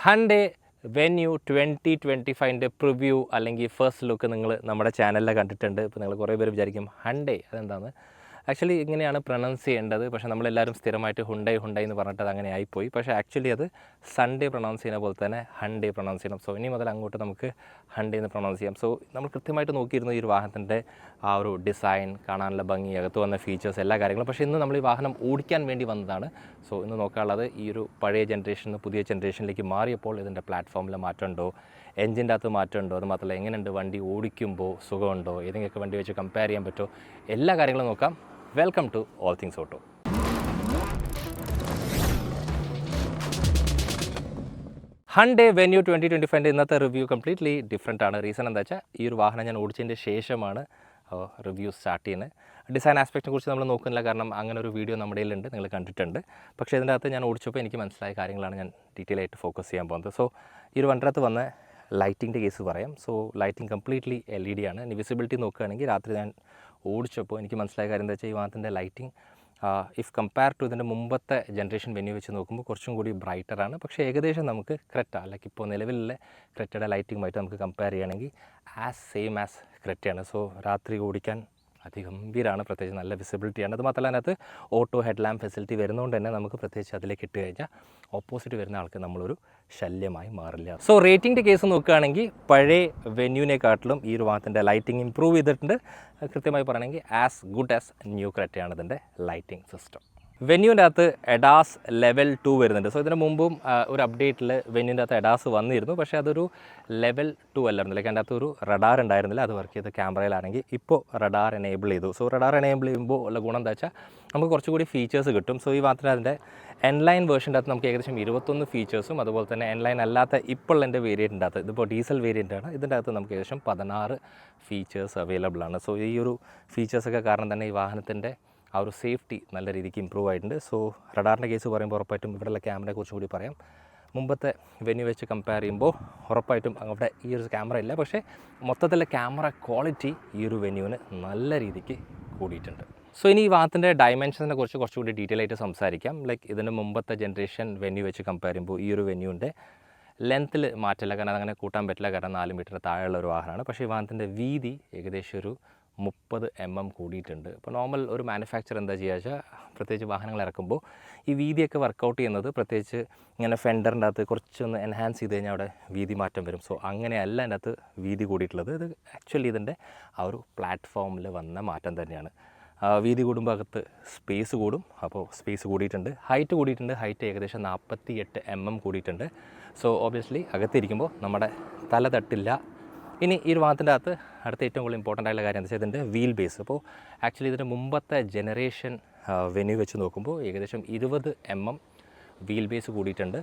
ഹണ്ടേ Venue 2025 preview അല്ലെങ്കിൽ first look നിങ്ങൾ നമ്മുടെ ചാനലിൽ കണ്ടിട്ടുണ്ട്. ഇപ്പോൾ നിങ്ങൾ കുറേ പേര് വിചാരിക്കും ഹണ്ടേ അതെന്താണ്. ആക്ച്വലി ഇങ്ങനെയാണ് പ്രൊനൗൺസ് ചെയ്യേണ്ടത്. പക്ഷേ നമ്മളെല്ലാവരും സ്ഥിരമായിട്ട് ഹുണ്ടൈ എന്ന് പറഞ്ഞിട്ട് അത് അങ്ങനെ ആയിപ്പോയി. പക്ഷേ ആക്ച്വലി അത് സൺഡേ പ്രൊനൗൺസ് ചെയ്യുന്ന പോലെ തന്നെ ഹണ്ടേ പ്രൊനൗൺസ് ചെയ്യണം. സോ ഇനി മുതൽ അങ്ങോട്ട് നമുക്ക് ഹണ്ടേ എന്ന് പ്രൊനൗൺസ് ചെയ്യാം. സോ നമ്മൾ കൃത്യമായിട്ട് നോക്കിയിരുന്നു ഈ ഒരു വാഹനത്തിൻ്റെ ആ ഒരു ഡിസൈൻ, കാണാനുള്ള ഭംഗി, അകത്ത് വന്ന ഫീച്ചേഴ്സ്, എല്ലാ കാര്യങ്ങളും. പക്ഷേ ഇന്ന് നമ്മൾ ഈ വാഹനം ഓടിക്കാൻ വേണ്ടി വന്നതാണ്. സോ ഇന്ന് നോക്കാനുള്ളത് ഈ ഒരു പഴയ ജനറേഷനിൽ നിന്ന് പുതിയ ജനറേഷനിലേക്ക് മാറിയപ്പോൾ ഇതിൻ്റെ പ്ലാറ്റ്ഫോമിൽ മാറ്റമുണ്ടോ, എൻജിൻ്റെ അകത്ത് മാറ്റമുണ്ടോ, അത് മാത്രമല്ല എങ്ങനെയുണ്ട് വണ്ടി ഓടിക്കുമ്പോൾ സുഖമുണ്ടോ, ഏതെങ്കിലുമൊക്കെ വണ്ടി വെച്ച് കമ്പയർ ചെയ്യാൻ പറ്റുമോ, എല്ലാ കാര്യങ്ങളും നോക്കാം. Welcome to all things auto. Hyundai Venue 2025 ഇന്നത്തെ റിവ്യൂ കംപ്ലീറ്റ്ലി ഡിഫറെൻ്റ് ആണ്. റീസൺ എന്താ വെച്ചാൽ ഈ ഒരു വാഹനം ഞാൻ ഓടിച്ചതിൻ്റെ ശേഷമാണ് റിവ്യൂ സ്റ്റാർട്ട് ചെയ്യുന്നത്. ഡിസൈൻ ആസ്പെക്റ്റിനെ കുറിച്ച് നമ്മൾ നോക്കുന്നില്ല, കാരണം അങ്ങനെ ഒരു വീഡിയോ നമ്മുടെ കയ്യിലുണ്ട്, നിങ്ങൾ കണ്ടിട്ടുണ്ട്. പക്ഷേ ഇതിൻ്റെ അകത്ത് ഞാൻ ഓടിച്ചപ്പോൾ എനിക്ക് മനസ്സിലായ കാര്യങ്ങളാണ് ഞാൻ ഡീറ്റെയിൽ ആയിട്ട് ഫോക്കസ് ചെയ്യാൻ പോകുന്നത്. സോ ഈ ഒരു വണ്ടിനകത്ത് വന്ന ലൈറ്റിൻ്റെ കേസ് പറയാം. സോ ലൈറ്റിംഗ് കംപ്ലീറ്റ്ലി LED ആണ്. ഇനി വിസിബിലിറ്റി നോക്കുകയാണെങ്കിൽ രാത്രി ഞാൻ ഓടിച്ചപ്പോൾ എനിക്ക് മനസ്സിലായ കാര്യം എന്താ വെച്ചാൽ ഈ വാഹനത്തിൻ്റെ ലൈറ്റിംഗ് ഇഫ് കമ്പയർ ടു ഇതിൻ്റെ മുമ്പത്തെ ജനറേഷൻ വെന്യൂ വെച്ച് നോക്കുമ്പോൾ കുറച്ചും കൂടി ബ്രൈറ്ററാണ്. പക്ഷേ ഏകദേശം നമുക്ക് ക്രെറ്റ അല്ലെങ്കിൽ ഇപ്പോൾ നിലവിലുള്ള ക്രെറ്റയുടെ ലൈറ്റിങ്ങുമായിട്ട് നമുക്ക് കമ്പയർ ചെയ്യുകയാണെങ്കിൽ സെയിം ആസ് ക്രെറ്റയാണ്. സോ രാത്രി ഓടിക്കാൻ അതിഗംഭീരമാണ്, പ്രത്യേകിച്ച് നല്ല വിസിബിലിറ്റിയാണ്. അത് മാത്രമല്ല അതിനകത്ത് ഓട്ടോ ഹെഡ് ലാമ്പ് ഫെസിലിറ്റി വരുന്നതുകൊണ്ട് തന്നെ നമുക്ക് പ്രത്യേകിച്ച് അതിലേക്ക് ഇട്ട് കഴിഞ്ഞാൽ ഓപ്പോസിറ്റ് വരുന്ന ആൾക്ക് നമ്മളൊരു ശല്യമായി മാറില്ല. സോ റേറ്റിംഗിൻ്റെ കേസ് നോക്കുകയാണെങ്കിൽ പഴയ വെന്യൂവിനെക്കാട്ടിലും ഈ ഒരു വാഹനത്തിൻ്റെ ലൈറ്റിംഗ് ഇമ്പ്രൂവ് ചെയ്തിട്ടുണ്ട്. കൃത്യമായി പറയണമെങ്കിൽ ആസ് ഗുഡ് ആസ് ന്യൂ ക്രെറ്റയാണ് ഇതിൻ്റെ ലൈറ്റിംഗ് സിസ്റ്റം. വെന്യൂവിൻ്റെ അകത്ത് എഡാസ് ലെവൽ 2 വരുന്നുണ്ട്. സോ ഇതിന് മുമ്പും ഒരു അപ്ഡേറ്റിൽ വെന്യൂവിൻ്റെ അകത്ത് എഡാസ് വന്നിരുന്നു. പക്ഷേ അതൊരു ലെവൽ 2 അല്ലായിരുന്നു. ലൈക്ക് അതിൻ്റെ അകത്ത് ഒരു റഡാർ ഉണ്ടായിരുന്നില്ല. അത് വർക്ക് ചെയ്ത ക്യാമറയിലാണെങ്കിൽ ഇപ്പോൾ റഡാർ എനേബിൾ ചെയ്തു. സോ റഡാർ എനേബിൾ ചെയ്യുമ്പോൾ ഉള്ള ഗുണം എന്താ വെച്ചാൽ നമുക്ക് കുറച്ചുകൂടി ഫീച്ചേഴ്സ് കിട്ടും. സോ ഈ മാത്രമല്ല അതിൻ്റെ എൻലൈൻ വേർഷൻ്റെ അകത്ത് നമുക്ക് ഏകദേശം 21 ഫീച്ചേഴ്സും, അതുപോലെ തന്നെ എൻലൈൻ അല്ലാത്ത ഇപ്പോൾ എൻ്റെ വേരിയൻറ്റിൻ്റെ അകത്ത്, ഇതിപ്പോൾ ഡീസൽ വേരിയൻ്റാണ്, ഇതിൻ്റെ അകത്ത് നമുക്ക് ഏകദേശം 16 ഫീച്ചേഴ്സ് അവൈലബിൾ ആണ്. സോ ഈ ഒരു ഫീച്ചേഴ്സൊക്കെ കാരണം തന്നെ ഈ വാഹനത്തിൻ്റെ ആ ഒരു സേഫ്റ്റി നല്ല രീതിക്ക് ഇമ്പ്രൂവ് ആയിട്ടുണ്ട്. സോ റഡാറിൻ്റെ കേസ് പറയുമ്പോൾ ഉറപ്പായിട്ടും ഇവിടെയുള്ള ക്യാമറയെ കുറിച്ച് കൂടി പറയാം. മുമ്പത്തെ വെന്യൂ വെച്ച് കമ്പയർ ചെയ്യുമ്പോൾ ഉറപ്പായിട്ടും അവിടെ ഈ ഒരു ക്യാമറ ഇല്ല. പക്ഷേ മൊത്തത്തിലെ ക്യാമറ ക്വാളിറ്റി ഈ ഒരു വെന്യൂവിന് നല്ല രീതിക്ക് കൂടിയിട്ടുണ്ട്. സോ ഇനി ഈ വാഹനത്തിൻ്റെ ഡയമെൻഷൻസിനെ കുറിച്ച് കുറച്ചുകൂടി ഡീറ്റെയിൽ ആയിട്ട് സംസാരിക്കാം. ലൈക്ക് ഇതിന് മുമ്പത്തെ ജനറേഷൻ വെന്യൂ വെച്ച് കമ്പയർ ചെയ്യുമ്പോൾ ഈ ഒരു വെന്യൂവിൻ്റെ ലെങ്ത്തിൽ മാറ്റില്ല, കാരണം അതങ്ങനെ കൂട്ടാൻ പറ്റില്ല, കാരണം 4 മീറ്റർ താഴെയുള്ള ഒരു വാഹനമാണ്. പക്ഷേ ഈ വാഹനത്തിൻ്റെ വീതി ഏകദേശം ഒരു 30 mm കൂടിയിട്ടുണ്ട്. ഇപ്പോൾ നോർമൽ ഒരു മാനുഫാക്ചർ എന്താ ചെയ്യുക വെച്ചാൽ പ്രത്യേകിച്ച് വാഹനങ്ങൾ ഇറക്കുമ്പോൾ ഈ വീതിയൊക്കെ വർക്കൗട്ട് ചെയ്യുന്നത് പ്രത്യേകിച്ച് ഇങ്ങനെ ഫെൻഡറിൻ്റെ അകത്ത് കുറച്ചൊന്ന് എൻഹാൻസ് ചെയ്ത് കഴിഞ്ഞാൽ അവിടെ വീതി മാറ്റം വരും. സോ അങ്ങനെയല്ല അതിൻ്റെ അകത്ത് വീതി കൂടിയിട്ടുള്ളത്. ഇത് ആക്ച്വലി ഇതിൻ്റെ ആ ഒരു പ്ലാറ്റ്ഫോമിൽ വന്ന മാറ്റം തന്നെയാണ്. വീതി കൂടുമ്പോൾ അകത്ത് സ്പേസ് കൂടും, അപ്പോൾ സ്പേസ് കൂടിയിട്ടുണ്ട്. ഹൈറ്റ് കൂടിയിട്ടുണ്ട്. ഹൈറ്റ് ഏകദേശം 48 mm കൂടിയിട്ടുണ്ട്. സോ ഓബ്വിയസ്ലി അകത്തിരിക്കുമ്പോൾ നമ്മുടെ തല തട്ടില്ല. ഇനി ഈ ഒരു വാഹനത്തിൻ്റെ അകത്ത് അടുത്ത ഏറ്റവും കൂടുതൽ ഇമ്പോർട്ടൻ്റ് ആയിട്ടുള്ള കാര്യം എന്താ വെച്ചാൽ ഇതിൻ്റെ വീൽ ബേസ്. അപ്പോൾ ആക്ച്വലി ഇതിൻ്റെ മുമ്പത്തെ ജനറേഷൻ വെന്യൂ വെച്ച് നോക്കുമ്പോൾ ഏകദേശം 20 mm വീൽ ബേസ് കൂടിയിട്ടുണ്ട്.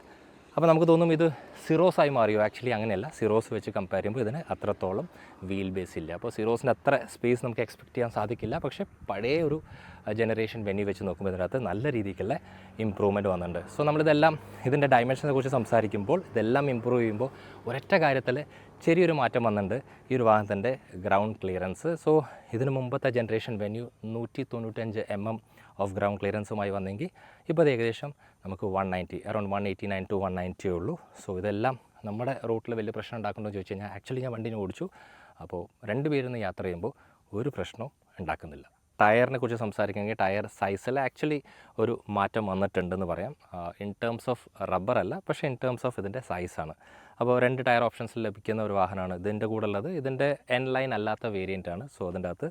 അപ്പോൾ നമുക്ക് തോന്നും ഇത് സിറോസായി മാറിയോ. ആക്ച്വലി അങ്ങനെയല്ല. സിറോസ് വെച്ച് കമ്പയർ ചെയ്യുമ്പോൾ ഇതിന് അത്രത്തോളം വീൽ ബേസ് ഇല്ല. അപ്പോൾ സിറോസിൻ്റെ അത്ര സ്പേസ് നമുക്ക് എക്സ്പെക്റ്റ് ചെയ്യാൻ സാധിക്കില്ല. പക്ഷേ പഴയ ഒരു ജനറേഷൻ വെന്യൂ വെച്ച് നോക്കുമ്പോൾ ഇതിനകത്ത് നല്ല രീതിക്കുള്ള ഇമ്പ്രൂവ്മെൻറ്റ് വന്നിട്ടുണ്ട്. സോ നമ്മളിതെല്ലാം ഇതിൻ്റെ ഡയമെൻഷനെ കുറിച്ച് സംസാരിക്കുമ്പോൾ ഇതെല്ലാം ഇമ്പ്രൂവ് ചെയ്യുമ്പോൾ ഒരൊറ്റ കാര്യത്തിൽ ചെറിയൊരു മാറ്റം വന്നിട്ടുണ്ട് ഈ ഒരു വാഹനത്തിൻ്റെ ഗ്രൗണ്ട് ക്ലിയറൻസ്. സോ ഇതിന് മുമ്പത്തെ generation Venue 195 mm of ground ക്ലിയറൻസുമായി വന്നെങ്കിൽ ഇപ്പോൾ അത് ഏകദേശം നമുക്ക് 190, അറൗണ്ട് 189 to 190 ഉള്ളൂ. സോ ഇതെല്ലാം നമ്മുടെ റൂട്ടിൽ വലിയ പ്രശ്നം ഉണ്ടാക്കുന്നുണ്ടോ എന്ന് ചോദിച്ചു കഴിഞ്ഞാൽ ആക്ച്വലി ഞാൻ വണ്ടിനെ ഓടിച്ചു. അപ്പോൾ 2 പേരിന്ന് യാത്ര ചെയ്യുമ്പോൾ ഒരു പ്രശ്നവും ഉണ്ടാക്കുന്നില്ല. ടയറിനെ കുറിച്ച് സംസാരിക്കുകയാണെങ്കിൽ ടയർ സൈസിൽ ആക്ച്വലി ഒരു മാറ്റം വന്നിട്ടുണ്ടെന്ന് പറയാം. ഇൻ ടേംസ് ഓഫ് റബ്ബർ അല്ല, പക്ഷേ ഇൻ ടേംസ് ഓഫ് ഇതിൻ്റെ സൈസാണ്. അപ്പോൾ 2 ടയർ ഓപ്ഷൻസിൽ ലഭിക്കുന്ന ഒരു വാഹനമാണ് ഇതിൻ്റെ കൂടെ ഉള്ളത്. ഇതിൻ്റെ എൻ ലൈൻ അല്ലാത്ത വേരിയൻ്റാണ്. സോ അതിൻ്റെ അകത്ത്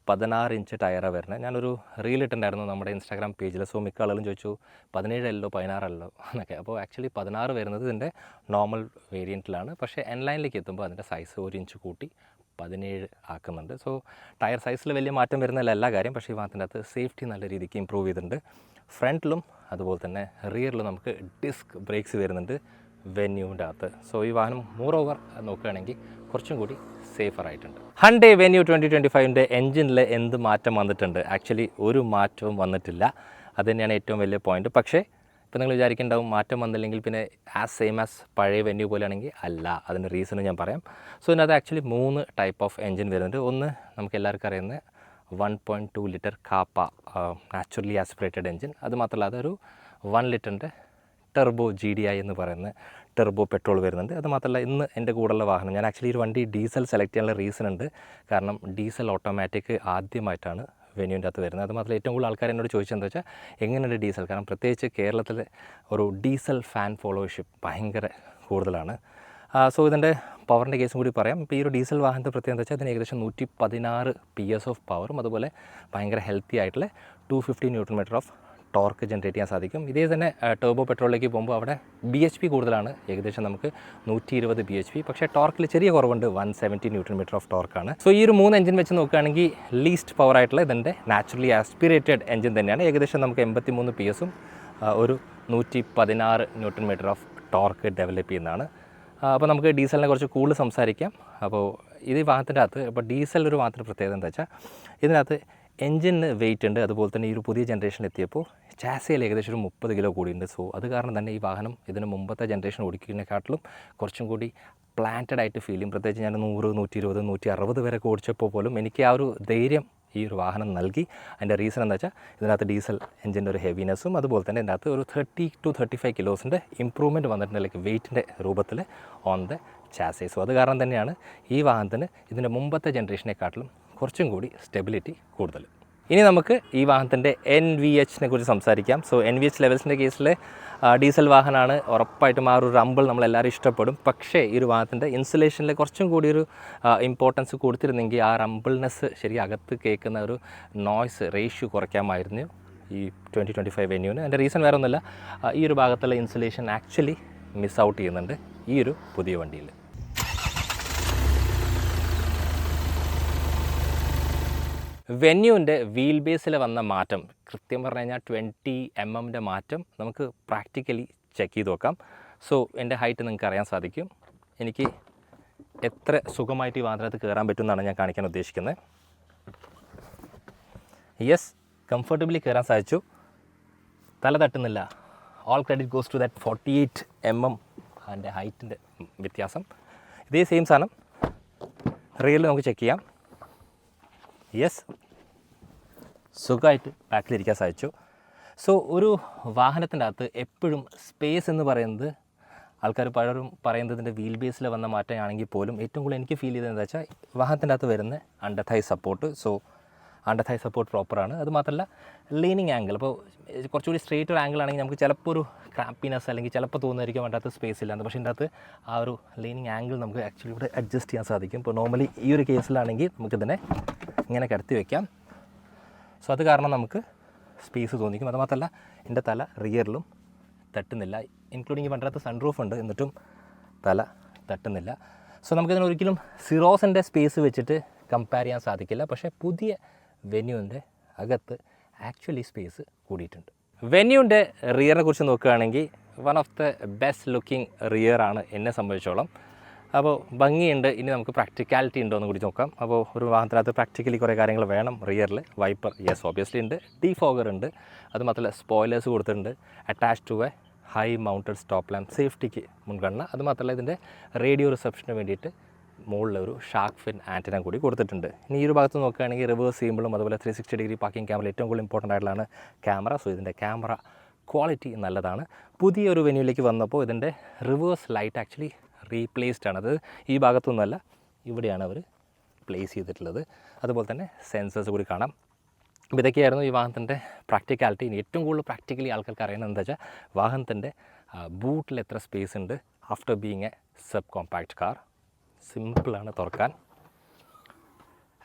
16 ഇഞ്ച് ടയറാണ് വരുന്നത്. ഞാനൊരു റീൽ ഇട്ടുണ്ടായിരുന്നു നമ്മുടെ ഇൻസ്റ്റാഗ്രാം പേജിൽ. സോ മിക്ക ആളുകളും ചോദിച്ചു 17 16 എന്നൊക്കെ. അപ്പോൾ ആക്ച്വലി 16 വരുന്നത് ഇതിൻ്റെ നോർമൽ വേരിയൻറ്റിലാണ്. പക്ഷേ എൻ ലൈനിലേക്ക് എത്തുമ്പോൾ അതിൻ്റെ സൈസ് 1 ഇഞ്ച് കൂട്ടി 17 ആക്കുന്നുണ്ട്. സോ ടയർ സൈസിൽ വലിയ മാറ്റം വരുന്നില്ല എല്ലാ കാര്യം. പക്ഷേ ഈ വാഹനത്തിൻ്റെ അകത്ത് സേഫ്റ്റി നല്ല രീതിക്ക് ഇമ്പ്രൂവ് ചെയ്തിട്ടുണ്ട്. ഫ്രണ്ടിലും അതുപോലെ തന്നെ റിയറിലും നമുക്ക് ഡിസ്ക് ബ്രേക്സ് വരുന്നുണ്ട് വെന്യൂവിൻ്റെ അകത്ത്. സോ ഈ വാഹനം മോർ ഓവർ നോക്കുകയാണെങ്കിൽ കുറച്ചും കൂടി സേഫറായിട്ടുണ്ട്. ഹണ്ടേ വെന്യൂ 2025 എൻജിനിൽ എന്ത് മാറ്റം വന്നിട്ടുണ്ട്? ആക്ച്വലി ഒരു മാറ്റവും വന്നിട്ടില്ല. അത് തന്നെയാണ് ഏറ്റവും വലിയ പോയിൻറ്റ്. പക്ഷേ ഇപ്പോൾ നിങ്ങൾ വിചാരിക്കുന്നുണ്ടാവും മാറ്റം വന്നില്ലെങ്കിൽ പിന്നെ സെയിം ആസ് പഴയ വെന്യൂ പോലെയാണെങ്കിൽ അല്ല. അതിൻ്റെ റീസൺ ഞാൻ പറയാം. സോ ഇതിനകത്ത് ആക്ച്വലി 3 ടൈപ്പ് ഓഫ് എൻജിൻ വരുന്നുണ്ട്. ഒന്ന് നമുക്ക് എല്ലാവർക്കും അറിയുന്ന 1.2 litre kappa naturally aspirated engine. അത് മാത്രമല്ല അതൊരു 1 ലിറ്ററിൻ്റെ ടെർബോ GDI എന്ന് പറയുന്ന ടെർബോ പെട്രോൾ വരുന്നുണ്ട്. അത് മാത്രമല്ല ഇന്ന് എൻ്റെ കൂടെയുള്ള വാഹനം, ഞാൻ ആക്ച്വലി ഒരു വണ്ടി ഡീസൽ സെലക്ട് ചെയ്യാനുള്ള റീസൺ ഉണ്ട്. കാരണം ഡീസൽ ഓട്ടോമാറ്റിക് ആദ്യമായിട്ടാണ് വെന്യൂവിൻ്റെ അകത്ത് വരുന്നത്. അത് മാത്രമല്ല ഏറ്റവും കൂടുതൽ ആൾക്കാർ എന്നോട് ചോദിച്ചതെന്ന് വെച്ചാൽ എങ്ങനെയുണ്ട് ഡീസൽ, കാരണം പ്രത്യേകിച്ച് കേരളത്തിൽ ഒരു ഡീസൽ ഫാൻ ഫോളോവർഷിപ്പ് ഭയങ്കര കൂടുതലാണ്. സോ ഇതിൻ്റെ പവറിൻ്റെ കേസും കൂടി പറയാം. ഇപ്പോൾ ഈ ഒരു ഡീസൽ വാഹനത്തെ പ്രത്യേകത എന്താ വെച്ചാൽ അതിന് ഏകദേശം 116 PS ഓഫ് പവറും അതുപോലെ ഭയങ്കര ഹെൽത്തി ആയിട്ടുള്ള 250 Nm ഓഫ് ടോർക്ക് ജനറേറ്റ് ചെയ്യാൻ സാധിക്കും. ഇതേ തന്നെ ടർബോ പെട്രോളിലേക്ക് പോകുമ്പോൾ അവിടെ BHP കൂടുതലാണ്, ഏകദേശം നമുക്ക് 120 BHP, പക്ഷേ ടോർക്കിൽ ചെറിയ കുറവുണ്ട്, 170 Nm ഓഫ് ടോർക്കാണ്. സോ ഈ ഒരു 3 എഞ്ചിൻ വെച്ച് നോക്കുകയാണെങ്കിൽ ലീസ്റ്റ് പവർ ആയിട്ടുള്ള ഇതിൻ്റെ നാച്ചുറലി ആസ്പിറേറ്റഡ് എഞ്ചിൻ തന്നെയാണ്. ഏകദേശം നമുക്ക് 83 PSഉം ഒരു 116 Nm ഓഫ് ടോർക്ക് ഡെവലപ്പ് ചെയ്യുന്നതാണ്. അപ്പോൾ നമുക്ക് ഡീസലിനെ കുറിച്ച് കൂടുതൽ സംസാരിക്കാം. അപ്പോൾ ഇത് ഈ വാഹനത്തിൻ്റെ അകത്ത് ഇപ്പോൾ ഡീസൽ ഒരു വാഹനത്തിൻ്റെ പ്രത്യേകത എന്താ വെച്ചാൽ ഇതിനകത്ത് എഞ്ചിന് വെയിറ്റ് ഉണ്ട്. അതുപോലെ തന്നെ ഈ ഒരു പുതിയ ജനറേഷൻ എത്തിയപ്പോൾ ചാസിയിൽ ഏകദേശം ഒരു 30 കിലോ കൂടിയുണ്ട്. സോ അത് കാരണം തന്നെ ഈ വാഹനം ഇതിന് മുമ്പത്തെ ജനറേഷൻ ഓടിക്കുന്നതിനെക്കാട്ടിലും കുറച്ചും കൂടി പ്ലാന്റഡ് ആയിട്ട് ഫീൽ ചെയ്യും. പ്രത്യേകിച്ച് ഞാൻ 100, 120, 160 വരെ ഓടിച്ചപ്പോൾ പോലും എനിക്ക് ആ ഒരു ധൈര്യം ഈ ഒരു വാഹനം നൽകി. അതിൻ്റെ റീസൺ എന്താ വെച്ചാൽ ഇതിനകത്ത് ഡീസൽ എഞ്ചിൻ്റെ ഒരു ഹെവിനെസ്സും അതുപോലെ തന്നെ ഇതിനകത്ത് ഒരു 30 to 35 കിലോസിൻ്റെ ഇമ്പ്രൂവ്മെൻറ്റ് വന്നിട്ടുണ്ട്, ലൈക്ക് വെയ്റ്റിൻ്റെ രൂപത്തിൽ ഓൺ ദ ചാസി. സോ അത് കാരണം തന്നെയാണ് ഈ വാഹനത്തിന് ഇതിൻ്റെ മുമ്പത്തെ ജനറേഷനെക്കാട്ടിലും കുറച്ചും കൂടി സ്റ്റെബിലിറ്റി കൂടുതൽ. ഇനി നമുക്ക് ഈ വാഹനത്തിൻ്റെ NVHനെ കുറിച്ച് സംസാരിക്കാം. സോ NVH ലെവൽസിൻ്റെ കേസിൽ ഡീസൽ വാഹനമാണ്, ഉറപ്പായിട്ടും ആ ഒരു റംബിൾ നമ്മളെല്ലാവരും ഇഷ്ടപ്പെടും. പക്ഷേ ഈ ഒരു വാഹനത്തിൻ്റെ ഇൻസുലേഷനിൽ കുറച്ചും കൂടി ഒരു ഇമ്പോർട്ടൻസ് കൊടുത്തിരുന്നെങ്കിൽ ആ റംബിൾനെസ് ശരി അകത്ത് കേൾക്കുന്ന ഒരു നോയ്സ് റേഷ്യോ കുറയ്ക്കാമായിരുന്നു ഈ 2025 വെന്യൂവിന്. അതിൻ്റെ റീസൺ വേറെ ഒന്നുമില്ല, ഈ ഒരു ഭാഗത്തുള്ള ഇൻസുലേഷൻ ആക്ച്വലി മിസ് ഔട്ട് ചെയ്യുന്നുണ്ട് ഈ ഒരു പുതിയ വണ്ടിയിൽ. വെന്യൂവിൻ്റെ വീൽ ബേസിൽ വന്ന മാറ്റം, കൃത്യം പറഞ്ഞു കഴിഞ്ഞാൽ 20 mm മാറ്റം നമുക്ക് പ്രാക്ടിക്കലി ചെക്ക് ചെയ്ത് നോക്കാം. സോ എൻ്റെ ഹൈറ്റ് നിങ്ങൾക്ക് അറിയാൻ സാധിക്കും. എനിക്ക് എത്ര സുഖമായിട്ട് ഈ വാഹനത്തിനകത്ത് കയറാൻ പറ്റുമെന്നാണ് ഞാൻ കാണിക്കാൻ ഉദ്ദേശിക്കുന്നത്. യെസ്, കംഫർട്ടബിളി കയറാൻ സാധിച്ചു, തല തട്ടുന്നില്ല. All credit goes to that 48 mm അതിൻ്റെ ഹൈറ്റിൻ്റെ വ്യത്യാസം. ഇതേ സെയിം സാധനം റിയലിൽ നമുക്ക് ചെക്ക് ചെയ്യാം. യെസ്, സുഖമായിട്ട് ബാക്കിലിരിക്കാൻ സാധിച്ചു. സോ ഒരു വാഹനത്തിൻ്റെ അകത്ത് എപ്പോഴും സ്പേസ് എന്ന് പറയുന്നത് ആൾക്കാർ പലരും പറയുന്നതിൻ്റെ വീൽ ബേസിൽ വന്ന മാറ്റമാണെങ്കിൽ പോലും ഏറ്റവും കൂടുതൽ എനിക്ക് ഫീൽ ചെയ്തത് എന്താ വെച്ചാൽ വാഹനത്തിൻ്റെ അകത്ത് വരുന്ന under thigh support. So under thigh support പ്രോപ്പറാണ്. അത് മാത്രമല്ല ലീനിങ് ആംഗിൾ, അപ്പോൾ കുറച്ചുകൂടി സ്ട്രേറ്റ് ഒരു ആംഗിൾ ആണെങ്കിൽ നമുക്ക് ചിലപ്പോൾ ഒരു ക്രാമ്പിനെസ് അല്ലെങ്കിൽ ചിലപ്പോൾ തോന്നുമായിരിക്കും അതിൻ്റെ അകത്ത് സ്പേസ് ഇല്ലാന്ന്. പക്ഷേ ഇതിൻ്റെ അകത്ത് ആ ഒരു ലീനിങ് ആംഗിൾ നമുക്ക് ആക്ച്വലി ഇവിടെ അഡ്ജസ്റ്റ് ചെയ്യാൻ സാധിക്കും. ഇപ്പോൾ നോർമലി ഈ ഒരു കേസിലാണെങ്കിൽ നമുക്കിതിനെ ഇങ്ങനെ കിടത്തി വയ്ക്കാം. സോ അത് കാരണം നമുക്ക് സ്പേസ് തോന്നിക്കും. അത് മാത്രമല്ല എൻ്റെ തല റിയറിലും തട്ടുന്നില്ല, ഇൻക്ലൂഡിങ് പണ്ടത്തെ സൺറൂഫ് ഉണ്ട്, എന്നിട്ടും തല തട്ടുന്നില്ല. സോ നമുക്കിതിന് ഒരിക്കലും സിറോസിൻ്റെ സ്പേസ് വെച്ചിട്ട് കമ്പയർ ചെയ്യാൻ സാധിക്കില്ല. പക്ഷേ പുതിയ വെന്യൂവിൻ്റെ അകത്ത് ആക്ച്വലി സ്പേസ് കൂടിയിട്ടുണ്ട്. വെന്യൂവിൻ്റെ റിയറിനെ കുറിച്ച് നോക്കുകയാണെങ്കിൽ one of the best looking rear ആണ് എന്നെ സംബന്ധിച്ചോളം. അപ്പോൾ ഭംഗിയുണ്ട്. ഇനി നമുക്ക് പ്രാക്ടിക്കാലിറ്റി ഉണ്ടോ എന്ന് കൂടി നോക്കാം. അപ്പോൾ ഒരു വാഹനത്തിനകത്ത് പ്രാക്ടിക്കലി കുറേ കാര്യങ്ങൾ വേണം. റിയറിൽ വൈപ്പർ യെസ് ഓബിയസ്ലി ഉണ്ട്, ഡീഫോഗർ ഉണ്ട്, അത് മാത്രമല്ല സ്പോയിലേഴ്സ് കൊടുത്തിട്ടുണ്ട്, attach to a high mounted stop lamp, സേഫ്റ്റിക്ക് മുൻഗണന. അത് മാത്രമല്ല ഇതിൻ്റെ റേഡിയോ റിസപ്ഷന് വേണ്ടിയിട്ട് മുകളിലൊരു ഷാർക്ക് ഫിൻ ആൻറ്റിന കൂടി കൊടുത്തിട്ടുണ്ട്. ഇനി ഈ ഒരു ഭാഗത്ത് നോക്കുകയാണെങ്കിൽ റിവേഴ്സ് ചെയ്യുമ്പോഴും അതുപോലെ 360 ഡിഗ്രി പാർക്കിംഗ് ക്യാമറ ഏറ്റവും കൂടുതൽ ഇമ്പോർട്ടൻ്റ് ആയിട്ടുള്ളതാണ് ക്യാമറ. സോ ഇതിൻ്റെ ക്യാമറ ക്വാളിറ്റി നല്ലതാണ്. പുതിയൊരു വെന്യൂവിലേക്ക് വന്നപ്പോൾ ഇതിൻ്റെ റിവേഴ്സ് ലൈറ്റ് ആക്ച്വലി റീപ്ലേസ്ഡ് ആണ്. അത് ഈ ഭാഗത്തൊന്നുമല്ല, ഇവിടെയാണ് അവർ പ്ലേസ് ചെയ്തിട്ടുള്ളത്. അതുപോലെ തന്നെ സെൻസേഴ്സ് കൂടി കാണാം. അപ്പോൾ ഇതൊക്കെയായിരുന്നു ഈ വാഹനത്തിൻ്റെ പ്രാക്ടിക്കാലിറ്റി. ഇനി ഏറ്റവും കൂടുതൽ പ്രാക്ടിക്കലി ആൾക്കാർക്ക് അറിയുന്നത് എന്താ വെച്ചാൽ വാഹനത്തിൻ്റെ ബൂട്ടിൽ എത്ര സ്പേസ് ഉണ്ട് after being A sub compact car. സിമ്പിളാണ് തുറക്കാൻ.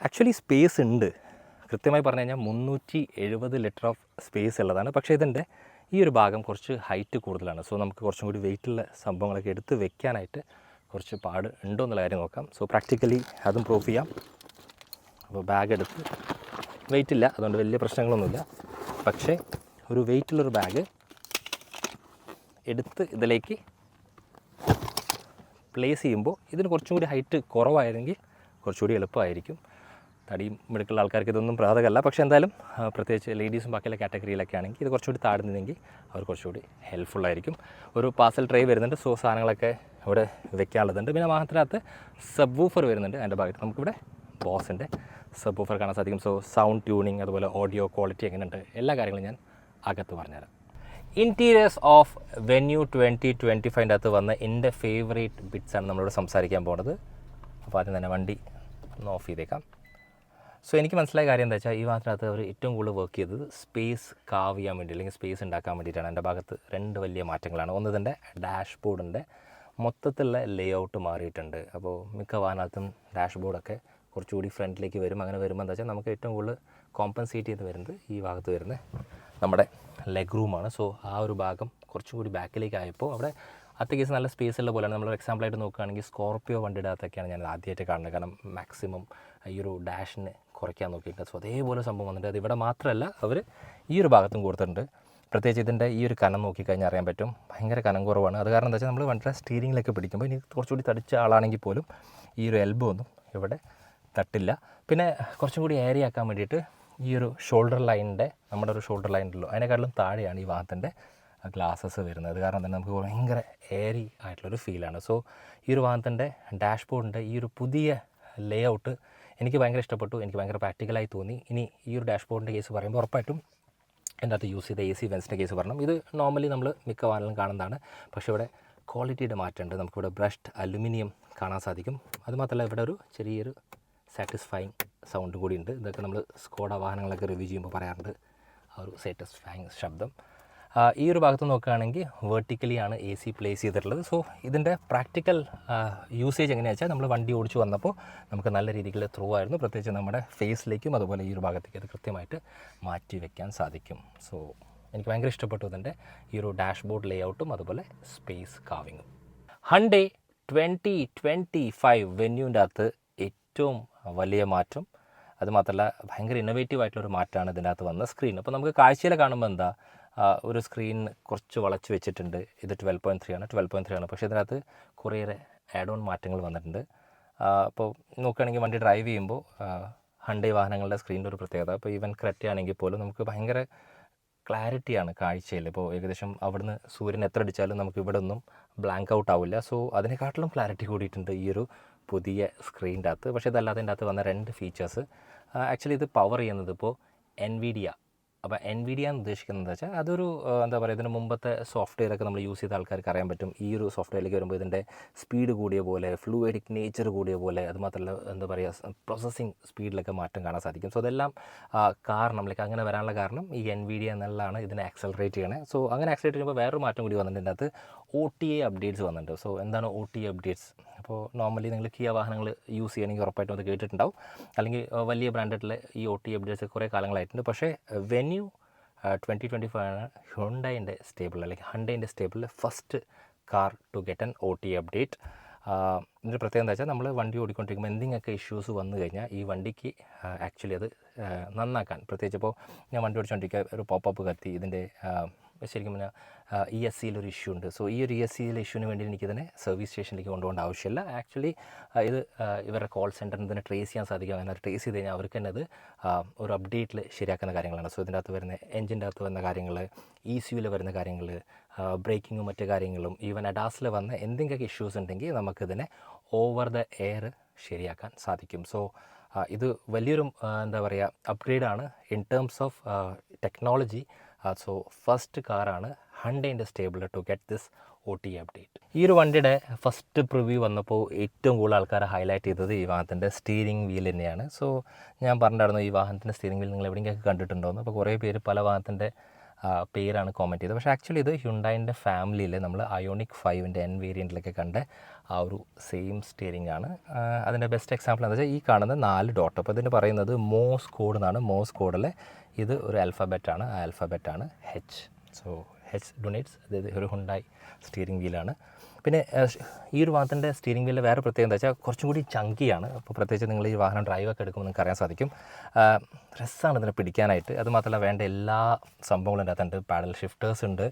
ആക്ച്വലി സ്പേസ് ഉണ്ട്, കൃത്യമായി പറഞ്ഞു കഴിഞ്ഞാൽ 370 ലിറ്റർ ഓഫ് സ്പേസ് ഉള്ളതാണ്. പക്ഷേ ഇതിൻ്റെ ഈ ഒരു ഭാഗം കുറച്ച് ഹൈറ്റ് കൂടുതലാണ്. സോ നമുക്ക് കുറച്ചും കൂടി വെയിറ്റുള്ള സംഭവങ്ങളൊക്കെ എടുത്ത് വെക്കാനായിട്ട് കുറച്ച് പാട് ഉണ്ടോ എന്നുള്ള കാര്യം നോക്കാം. സോ പ്രാക്ടിക്കലി അതും പ്രൂഫ് ചെയ്യാം. അപ്പോൾ ബാഗ് എടുത്ത് വെയിറ്റ് ഇല്ല, അതുകൊണ്ട് വലിയ പ്രശ്നങ്ങളൊന്നുമില്ല. പക്ഷേ ഒരു വെയിറ്റുള്ളൊരു ബാഗ് എടുത്ത് ഇതിലേക്ക് പ്ലേസ് ചെയ്യുമ്പോൾ ഇതിന് കുറച്ചും കൂടി ഹൈറ്റ് കുറവായിരുന്നെങ്കിൽ കുറച്ചുകൂടി എളുപ്പമായിരിക്കും. തടിയും മിടുക്കുള്ള ആൾക്കാർക്ക് ഇതൊന്നും പ്രാതകമല്ല. പക്ഷേ എന്തായാലും പ്രത്യേകിച്ച് ലേഡീസും ബാക്കിയുള്ള കാറ്റഗറിയിലൊക്കെ ആണെങ്കിൽ ഇത് കുറച്ചുകൂടി താഴ്ന്നിരുന്നെങ്കിൽ അവർ കുറച്ചുകൂടി ഹെൽപ്ഫുള്ളായിരിക്കും. ഒരു പാർസൽ ട്രേ വരുന്നുണ്ട്. സോ സാധനങ്ങളൊക്കെ ഇവിടെ വെക്കാനുള്ളതുണ്ട്. പിന്നെ വാഹനത്തിനകത്ത് സബ് വൂഫർ വരുന്നുണ്ട്. അതിൻ്റെ ഭാഗത്ത് നമുക്കിവിടെ ബോസിൻ്റെ സബ് വൂഫർ കാണാൻ സാധിക്കും. സോ സൗണ്ട് ട്യൂണിങ് അതുപോലെ ഓഡിയോ ക്വാളിറ്റി എങ്ങനെയുണ്ട് എല്ലാ കാര്യങ്ങളും ഞാൻ അകത്ത് പറഞ്ഞുതരാം. ഇൻറ്റീരിയേഴ്സ് ഓഫ് വെന്യൂ 2025 അകത്ത് വന്ന എൻ്റെ ഫേവറേറ്റ് ബിറ്റ്സാണ് നമ്മളിവിടെ സംസാരിക്കാൻ പോകുന്നത്. അപ്പോൾ ആദ്യം തന്നെ വണ്ടി ഒന്ന് ഓഫ് ചെയ്തേക്കാം. സോ എനിക്ക് മനസ്സിലായ കാര്യം എന്താ വെച്ചാൽ ഈ ഭാഗത്തിനകത്ത് അവർ ഏറ്റവും കൂടുതൽ വർക്ക് ചെയ്തത് സ്പേസ് കാവ് ചെയ്യാൻ വേണ്ടി അല്ലെങ്കിൽ സ്പേസ് ഉണ്ടാക്കാൻ വേണ്ടിയിട്ടാണ്. എൻ്റെ ഭാഗത്ത് 2 വലിയ മാറ്റങ്ങളാണ്. ഒന്ന് ഇതിൻ്റെ ഡാഷ്ബോർഡിൻ്റെ മൊത്തത്തിലുള്ള ലേ ഔട്ട് മാറിയിട്ടുണ്ട്. അപ്പോൾ മിക്ക വാഹനത്തും ഡാഷ്ബോർഡൊക്കെ കുറച്ചുകൂടി ഫ്രണ്ടിലേക്ക് വരും. അങ്ങനെ വരുമ്പോൾ എന്താ വെച്ചാൽ നമുക്ക് ഏറ്റവും കൂടുതൽ കോമ്പൻസേറ്റ് ചെയ്ത് വരുന്നത് ഈ ഭാഗത്ത് വരുന്നത് നമ്മുടെ ലെഗ് റൂമാണ്. സോ ആ ഒരു ഭാഗം കുറച്ചുകൂടി ബാക്കിലേക്ക് ആയപ്പോൾ അവിടെ അത്യാവശ്യം നല്ല സ്പേസ് ഉള്ള പോലെയാണ്. നമ്മൾ എക്സാമ്പിളായിട്ട് നോക്കുകയാണെങ്കിൽ സ്കോർപ്പിയോ വണ്ടിയുടെ അകത്തൊക്കെയാണ് ഞാൻ ആദ്യമായിട്ട് കാണുന്നത്. കാരണം മാക്സിമം ഈ ഒരു ഡാഷിന് കുറയ്ക്കാൻ നോക്കിയിട്ട് സോ അതേപോലെ സംഭവം വന്നിട്ട് അത് ഇവിടെ മാത്രമല്ല അവർ ഈ ഒരു ഭാഗത്തും കൊടുത്തിട്ടുണ്ട്. പ്രത്യേകിച്ച് ഇതിൻ്റെ ഈ ഒരു കനം നോക്കിക്കഴിഞ്ഞാൽ അറിയാൻ പറ്റും, ഭയങ്കര കനം കുറവാണ്. അത് കാരണം എന്താ വെച്ചാൽ നമ്മൾ വണ്ടിയുടെ സ്റ്റീരിങ്ങിലൊക്കെ പിടിക്കുമ്പോൾ ഇനി കുറച്ചുകൂടി തടിച്ച ആളാണെങ്കിൽ പോലും ഈ ഒരു എൽബോ ഒന്നും ഇവിടെ തട്ടില്ല. പിന്നെ കുറച്ചും കൂടി ഏരിയ ആക്കാൻ വേണ്ടിയിട്ട് ഈ ഒരു ഷോൾഡർ ലൈനിൻ്റെ നമ്മുടെ ഒരു ഷോൾഡർ ലൈനുണ്ടല്ലോ അതിനെക്കാട്ടിലും താഴെയാണ് ഈ വാഹനത്തിൻ്റെ ഗ്ലാസസ് വരുന്നത്. അത് കാരണം തന്നെ നമുക്ക് ഭയങ്കര എയറി ആയിട്ടുള്ളൊരു ഫീലാണ്. സോ ഈ ഒരു വാഹനത്തിൻ്റെ ഡാഷ്ബോർഡിൻ്റെ ഈ ഒരു പുതിയ ലേ ഔട്ട് എനിക്ക് ഭയങ്കര ഇഷ്ടപ്പെട്ടു. എനിക്ക് ഭയങ്കര പ്രാക്ടിക്കലായി തോന്നി. ഇനി ഈ ഒരു ഡാഷ്ബോർഡിൻ്റെ കേസ് പറയുമ്പോൾ ഉറപ്പായിട്ടും എൻ്റെ അകത്ത് യൂസ് ചെയ്ത AC വെൻസിൻ്റെ കേസ് പറഞ്ഞു. ഇത് നോർമലി നമ്മൾ മിക്ക വാഹനങ്ങളും കാണുന്നതാണ്. പക്ഷേ ഇവിടെ ക്വാളിറ്റിയുടെ മാറ്റമുണ്ട്. നമുക്കിവിടെ ബ്രഷ്ഡ് അലുമിനിയം കാണാൻ സാധിക്കും. അതുമാത്രമല്ല ഇവിടെ ഒരു ചെറിയൊരു സാറ്റിസ്ഫൈങ് സൗണ്ട് കൂടിയുണ്ട്. ഇതൊക്കെ നമ്മൾ സ്കോഡ വാഹനങ്ങളൊക്കെ റിവ്യൂ ചെയ്യുമ്പോൾ പറയാറുണ്ട് ആ ഒരു സാറ്റിസ്ഫൈങ് ശബ്ദം. ഈ ഒരു ഭാഗത്ത് നോക്കുകയാണെങ്കിൽ വെർട്ടിക്കലിയാണ് AC പ്ലേസ് ചെയ്തിട്ടുള്ളത്. സോ ഇതിൻ്റെ പ്രാക്ടിക്കൽ യൂസേജ് എങ്ങനെയാണെന്ന് വെച്ചാൽ നമ്മൾ വണ്ടി ഓടിച്ച് വന്നപ്പോൾ നമുക്ക് നല്ല രീതിയിൽ ത്രൂ ആയിരുന്നു. പ്രത്യേകിച്ച് നമ്മുടെ ഫേസിലേക്കും അതുപോലെ ഈ ഒരു ഭാഗത്തേക്ക് അത് കൃത്യമായിട്ട് മാറ്റി വയ്ക്കാൻ സാധിക്കും. സോ എനിക്ക് ഭയങ്കര ഇഷ്ടപ്പെട്ടു ഇതിൻ്റെ ഈ ഒരു ഡാഷ്ബോർഡ് ലേ ഔട്ടും അതുപോലെ സ്പേസ് കാവിങ്ങും. ഹണ്ടേ 2025 വെന്യൂവിൻ്റെ അകത്ത് ഏറ്റവും വലിയ മാറ്റം, അതുമാത്രമല്ല ഭയങ്കര ഇന്നോവേറ്റീവ് ആയിട്ടുള്ളൊരു മാറ്റമാണ് ഇതിൻ്റെ അകത്ത് വന്ന സ്ക്രീൻ. അപ്പോൾ നമുക്ക് കാഴ്ചയിൽ കാണുമ്പോൾ എന്താ ഒരു സ്ക്രീൻ കുറച്ച് വളച്ച് വെച്ചിട്ടുണ്ട്. ഇത് 12.3 ആണ്, 12.3 ആണ്. പക്ഷേ ഇതിനകത്ത് കുറേയേറെ ആഡ് ഓൺ മാറ്റങ്ങൾ വന്നിട്ടുണ്ട്. അപ്പോൾ നോക്കുകയാണെങ്കിൽ വണ്ടി ഡ്രൈവ് ചെയ്യുമ്പോൾ ഹണ്ടേ വാഹനങ്ങളുടെ സ്ക്രീനിൻ്റെ ഒരു പ്രത്യേകത, ഇപ്പോൾ ഈവൻ ക്രെറ്റ ആണെങ്കിൽ പോലും നമുക്ക് ഭയങ്കര ക്ലാരിറ്റിയാണ് കാഴ്ചയിൽ. ഇപ്പോൾ ഏകദേശം അവിടുന്ന് സൂര്യൻ എത്ര അടിച്ചാലും നമുക്ക് ഇവിടെ ഒന്നും ബ്ലാങ്ക് ഔട്ട് ആവില്ല. സോ അതിനെക്കാട്ടിലും ക്ലാരിറ്റി കൂടിയിട്ടുണ്ട് ഈ ഒരു പുതിയ സ്ക്രീനിൻ്റെ അകത്ത്. പക്ഷേ ഇതല്ലാതെ ഇതിൻ്റെ അകത്ത് വന്ന 2 ഫീച്ചേഴ്സ്. ആക്ച്വലി ഇത് പവർ ചെയ്യുന്നത് ഇപ്പോൾ NVIDIA. അപ്പോൾ NVIDIA എന്ന് ഉദ്ദേശിക്കുന്നത് വെച്ചാൽ അതൊരു എന്താ പറയുക, ഇതിന് മുമ്പത്തെ സോഫ്റ്റ്വെയറൊക്കെ നമ്മൾ യൂസ് ചെയ്ത ആൾക്കാർക്ക് അറിയാൻ പറ്റും. ഈ ഒരു സോഫ്റ്റ്വെയറിലേക്ക് വരുമ്പോൾ ഇതിൻ്റെ സ്പീഡ് കൂടിയ പോലെ, ഫ്ലൂയിഡിക് നേച്ചർ കൂടിയ പോലെ, അതുമാത്രമല്ല എന്താ പറയുക പ്രോസസ്സിങ് സ്പീഡിലൊക്കെ മാറ്റം കാണാൻ സാധിക്കും. സോ അതെല്ലാം കാരണം ലൈക്ക് അങ്ങനെ വരാനുള്ള കാരണം ഈ NVIDIA എന്നുള്ളതാണ് ഇതിനെ ആക്സലറേറ്റ് ചെയ്യണേ. സോ അങ്ങനെ ആക്സലറേറ്റ് ചെയ്യുമ്പോൾ വേറൊരു മാറ്റം കൂടി വന്നിട്ടുണ്ട്. ഇതിനകത്ത് OTA അപ്ഡേറ്റ്സ് വന്നിട്ടുണ്ട്. സോ എന്താണ് OTA അപ്ഡേറ്റ്സ്? അപ്പോൾ നോർമലി നിങ്ങൾ കിയ വാഹനങ്ങൾ യൂസ് ചെയ്യണമെങ്കിൽ ഉറപ്പായിട്ടും അത് കേട്ടിട്ടുണ്ടാവും. അല്ലെങ്കിൽ വലിയ ബ്രാൻഡഡിലെ ഈ OTA അപ്ഡേറ്റ്സ് കുറേ കാലങ്ങളായിട്ടുണ്ട്. പക്ഷേ വെന്യൂ 2025 ആണ് ഹ്യുണ്ടായിൻ്റെ സ്റ്റേബിൾ അല്ലെങ്കിൽ ഹണ്ടേൻ്റെ സ്റ്റേബിളിൽ first car to get an OTA update. ഇതിൻ്റെ പ്രത്യേകത എന്താ വെച്ചാൽ നമ്മൾ വണ്ടി ഓടിക്കൊണ്ടിരിക്കുമ്പോൾ എന്തെങ്കിലുമൊക്കെ ഇഷ്യൂസ് വന്നു കഴിഞ്ഞാൽ ഈ വണ്ടിക്ക് ആക്ച്വലി അത് നന്നാക്കാൻ, പ്രത്യേകിച്ച് ഇപ്പോൾ ഞാൻ വണ്ടി ഓടിച്ചുകൊണ്ടിരിക്കുക ഒരു പോപ്പപ്പ് കത്തി ഇതിൻ്റെ ശരിക്കും പിന്നെ ESCയിലൊരു ഇഷ്യൂ ഉണ്ട്. സോ ഈ ഒരു ESCയിലെ ഇഷ്യൂവിന് വേണ്ടി എനിക്കിതിനെ സർവീസ് സ്റ്റേഷനിലേക്ക് കൊണ്ടുപോകേണ്ട ആവശ്യമില്ല. ആക്ച്വലി ഇത് ഇവരുടെ കോൾ സെൻറ്ററിന് ഇതിനെ ട്രേസ് ചെയ്യാൻ സാധിക്കും. അങ്ങനെ ട്രേസ് ചെയ്ത് കഴിഞ്ഞാൽ അവർക്ക് തന്നെ അത് ഒരു അപ്ഡേറ്റിൽ ശരിയാക്കുന്ന കാര്യങ്ങളാണ്. സോ ഇതിൻ്റെ അകത്ത് വരുന്ന എൻജിൻ്റെ അകത്ത് വരുന്ന കാര്യങ്ങൾ, ECUവിൽ വരുന്ന കാര്യങ്ങൾ, ബ്രേക്കിങ്ങും മറ്റു കാര്യങ്ങളും, ഈവൻ അഡാസിൽ വന്ന എന്തെങ്കിലുമൊക്കെ ഇഷ്യൂസ് ഉണ്ടെങ്കിൽ നമുക്കിതിനെ ഓവർ ദ എയർ ശരിയാക്കാൻ സാധിക്കും. സോ ഇത് വലിയൊരു എന്താ പറയുക അപ്ഗ്രേഡാണ് in terms of technology. So first കാറാണ് ഹണ്ടേൻ്റെ stable to get this OTA update. ഈ ഒരു വണ്ടിയുടെ ഫസ്റ്റ് പ്രിവ്യൂ വന്നപ്പോൾ ഏറ്റവും കൂടുതൽ ആൾക്കാർ ഹൈലൈറ്റ് ചെയ്തത് ഈ വാഹനത്തിൻ്റെ സ്റ്റീറിംഗ് വീൽ തന്നെയാണ്. സോ ഞാൻ പറഞ്ഞിട്ടുണ്ടായിരുന്നു ഈ വാഹനത്തിൻ്റെ സ്റ്റീറിംഗ് വീൽ നിങ്ങൾ എവിടെയെങ്കിലൊക്കെ കണ്ടിട്ടുണ്ടോയെന്ന്. അപ്പോൾ കുറേ പേര് പല വാഹനത്തിൻ്റെ പേരാണ് കോമെൻറ്റ് ചെയ്തത്. പക്ഷേ ആക്ച്വലി ഇത് ഹ്യുണ്ടായിൻ്റെ ഫാമിലിയിൽ നമ്മൾ അയോണിക് 5ൻ്റെ N വേരിയൻറ്റിലൊക്കെ കണ്ട ആ ഒരു സെയിം സ്റ്റിയറിംഗ് ആണ്. അതിൻ്റെ ബെസ്റ്റ് എക്സാമ്പിൾ എന്താ വെച്ചാൽ ഈ കാണുന്ന 4 ഡോട്ട്. അപ്പോൾ ഇതിന് പറയുന്നത് മോസ് കോഡ് എന്നാണ്. മോസ് കോഡിലെ ഇത് ഒരു ആൽഫബറ്റാണ്. ആ ആൽഫബറ്റാണ് H. സോ H ഡൊണേറ്റ്സ് അതായത് ഒരു ഹുണ്ടായി സ്റ്റിയറിംഗ് വീലാണ്. പിന്നെ ഈ ഒരു വാഹനത്തിൻ്റെ സ്റ്റിയറിംഗ് വീലിൽ വേറെ പ്രത്യേകത എന്താ വെച്ചാൽ കുറച്ചും കൂടി ചങ്കിയാണ്. അപ്പോൾ പ്രത്യേകിച്ച് നിങ്ങൾ ഈ വാഹനം ഡ്രൈവൊക്കെ എടുക്കുമ്പോൾ നിങ്ങൾക്ക് അറിയാൻ സാധിക്കും. രസമാണ് ഇതിനെ പിടിക്കാനായിട്ട്. അതുമാത്രമല്ല വേണ്ട എല്ലാ സംഭവങ്ങളും ഇതിൻ്റെ അകത്തുണ്ട്. പാഡൽ ഷിഫ്റ്റേഴ്സ് ഉണ്ട്.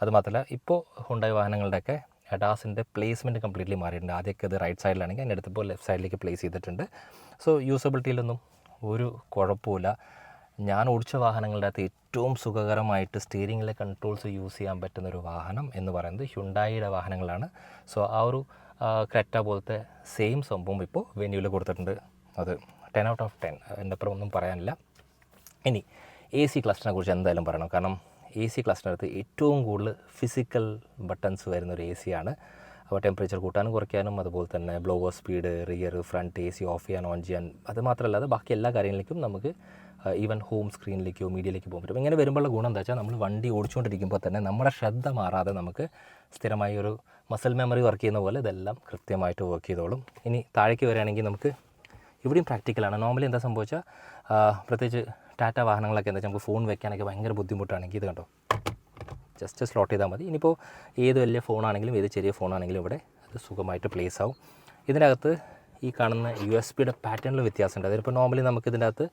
അതുമാത്രമല്ല ഇപ്പോൾ ഹുണ്ടായി വാഹനങ്ങളുടെയൊക്കെ അഡാസിൻ്റെ പ്ലേസ്മെൻറ്റ് കംപ്ലീറ്റ്ലി മാറിയിട്ടുണ്ട്. ആദ്യമൊക്കെ ഇത് റൈറ്റ് സൈഡിലാണെങ്കിൽ അതിൻ്റെ അടുത്തിപ്പോൾ ലെഫ്റ്റ് സൈഡിലേക്ക് പ്ലേസ് ചെയ്തിട്ടുണ്ട്. സോ യൂസബിലിറ്റിയിലൊന്നും ഒരു കുഴപ്പമില്ല. ഞാൻ ഓടിച്ച വാഹനങ്ങളുടെ അകത്ത് ഏറ്റവും സുഖകരമായിട്ട് സ്റ്റിയറിംഗിലെ കൺട്രോൾസ് യൂസ് ചെയ്യാൻ പറ്റുന്നൊരു വാഹനം എന്ന് പറയുന്നത് ഹ്യുണ്ടായിയുടെ വാഹനങ്ങളാണ്. സോ ആ ഒരു ക്രെറ്റ പോലത്തെ സെയിം സംഭവം ഇപ്പോൾ വെന്യൂവിൽ കൊടുത്തിട്ടുണ്ട്. അത് 10 out of 10. എൻ്റെ അപ്പുറം ഒന്നും പറയാനില്ല. ഇനി AC ക്ലസ്റ്ററിനെ കുറിച്ച് എന്തായാലും പറയണം. കാരണം എ സി ക്ലസ്റ്ററിനകത്ത് ഏറ്റവും കൂടുതൽ ഫിസിക്കൽ ബട്ടൺസ് വരുന്നൊരു എ സിയാണ്. അപ്പോൾ ടെമ്പറേച്ചർ കൂട്ടാനും കുറയ്ക്കാനും അതുപോലെ തന്നെ blower speed, rear, front A C off ചെയ്യാൻ ഓൺ ചെയ്യാൻ, അത് മാത്രമല്ലാതെ ബാക്കി എല്ലാ കാര്യങ്ങളിലേക്കും നമുക്ക് ഈവൻ ഹോം സ്ക്രീനിലേക്കോ മീഡിയയിലേക്ക് പോകാൻ പറ്റും. ഇങ്ങനെ വരുമ്പോഴുള്ള ഗുണം എന്താ വെച്ചാൽ നമ്മൾ വണ്ടി ഓടിച്ചുകൊണ്ടിരിക്കുമ്പോൾ തന്നെ നമ്മുടെ ശ്രദ്ധ മാറാതെ നമുക്ക് സ്ഥിരമായി ഒരു മസിൽ മെമ്മറി വർക്ക് ചെയ്യുന്ന പോലെ ഇതെല്ലാം കൃത്യമായിട്ട് വർക്ക് ചെയ്തോളും. ഇനി താഴേക്ക് വരികയാണെങ്കിൽ നമുക്ക് ഇവിടെയും പ്രാക്ടിക്കലാണ്. നോർമലി എന്താ സംഭവിച്ചാൽ പ്രത്യേകിച്ച് ടാറ്റ വാഹനങ്ങളൊക്കെ എന്താ വെച്ചാൽ നമുക്ക് ഫോൺ വെക്കാനൊക്കെ ഭയങ്കര ബുദ്ധിമുട്ടാണെങ്കിൽ ഇത് കണ്ടോ, ജസ്റ്റ് സ്ലോട്ട് ചെയ്താൽ മതി. ഇനിയിപ്പോൾ ഏത് വലിയ ഫോണാണെങ്കിലും ഏത് ചെറിയ ഫോണാണെങ്കിലും ഇവിടെ അത് സുഖമായിട്ട് പ്ലേസ് ആവും. ഇതിനകത്ത് ഈ കാണുന്ന USB-യുടെ പാറ്റേണിൽ വ്യത്യാസമുണ്ട്. അതിലിപ്പോൾ നോർമലി നമുക്ക് ഇതിൻ്റെ അകത്ത്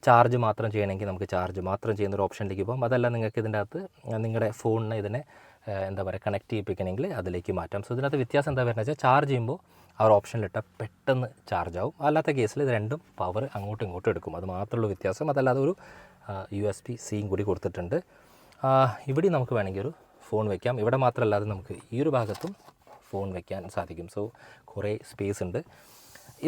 ചാർജ് മാത്രം ചെയ്യണമെങ്കിൽ നമുക്ക് ചാർജ് മാത്രം ചെയ്യുന്നൊരു ഓപ്ഷനിലേക്ക് പോകും. അതല്ല നിങ്ങൾക്ക് ഇതിൻ്റെ അകത്ത് നിങ്ങളുടെ ഫോണിനെ ഇതിനെ എന്താ പറയുക കണക്ട് ചെയ്യിപ്പിക്കണമെങ്കിൽ അതിലേക്ക് മാറ്റാം. സോ ഇതിനകത്ത് വ്യത്യാസം എന്താ വരുന്നത് വെച്ചാൽ ചാർജ് ചെയ്യുമ്പോൾ ആ ഒരു ഓപ്ഷനിലിട്ടാൽ പെട്ടെന്ന് ചാർജ് ആവും. അല്ലാത്ത കേസിൽ ഇത് രണ്ടും പവർ അങ്ങോട്ടും ഇങ്ങോട്ടും എടുക്കും. അത് മാത്രമുള്ള വ്യത്യാസം. അതല്ലാതെ ഒരു USB-Cയും കൂടി കൊടുത്തിട്ടുണ്ട്. ഇവിടെ നമുക്ക് വേണമെങ്കിൽ ഒരു ഫോൺ വയ്ക്കാം. ഇവിടെ മാത്രമല്ലാതെ നമുക്ക് ഈ ഒരു ഭാഗത്തും ഫോൺ വയ്ക്കാൻ സാധിക്കും. സോ കുറേ സ്പേസ് ഉണ്ട്.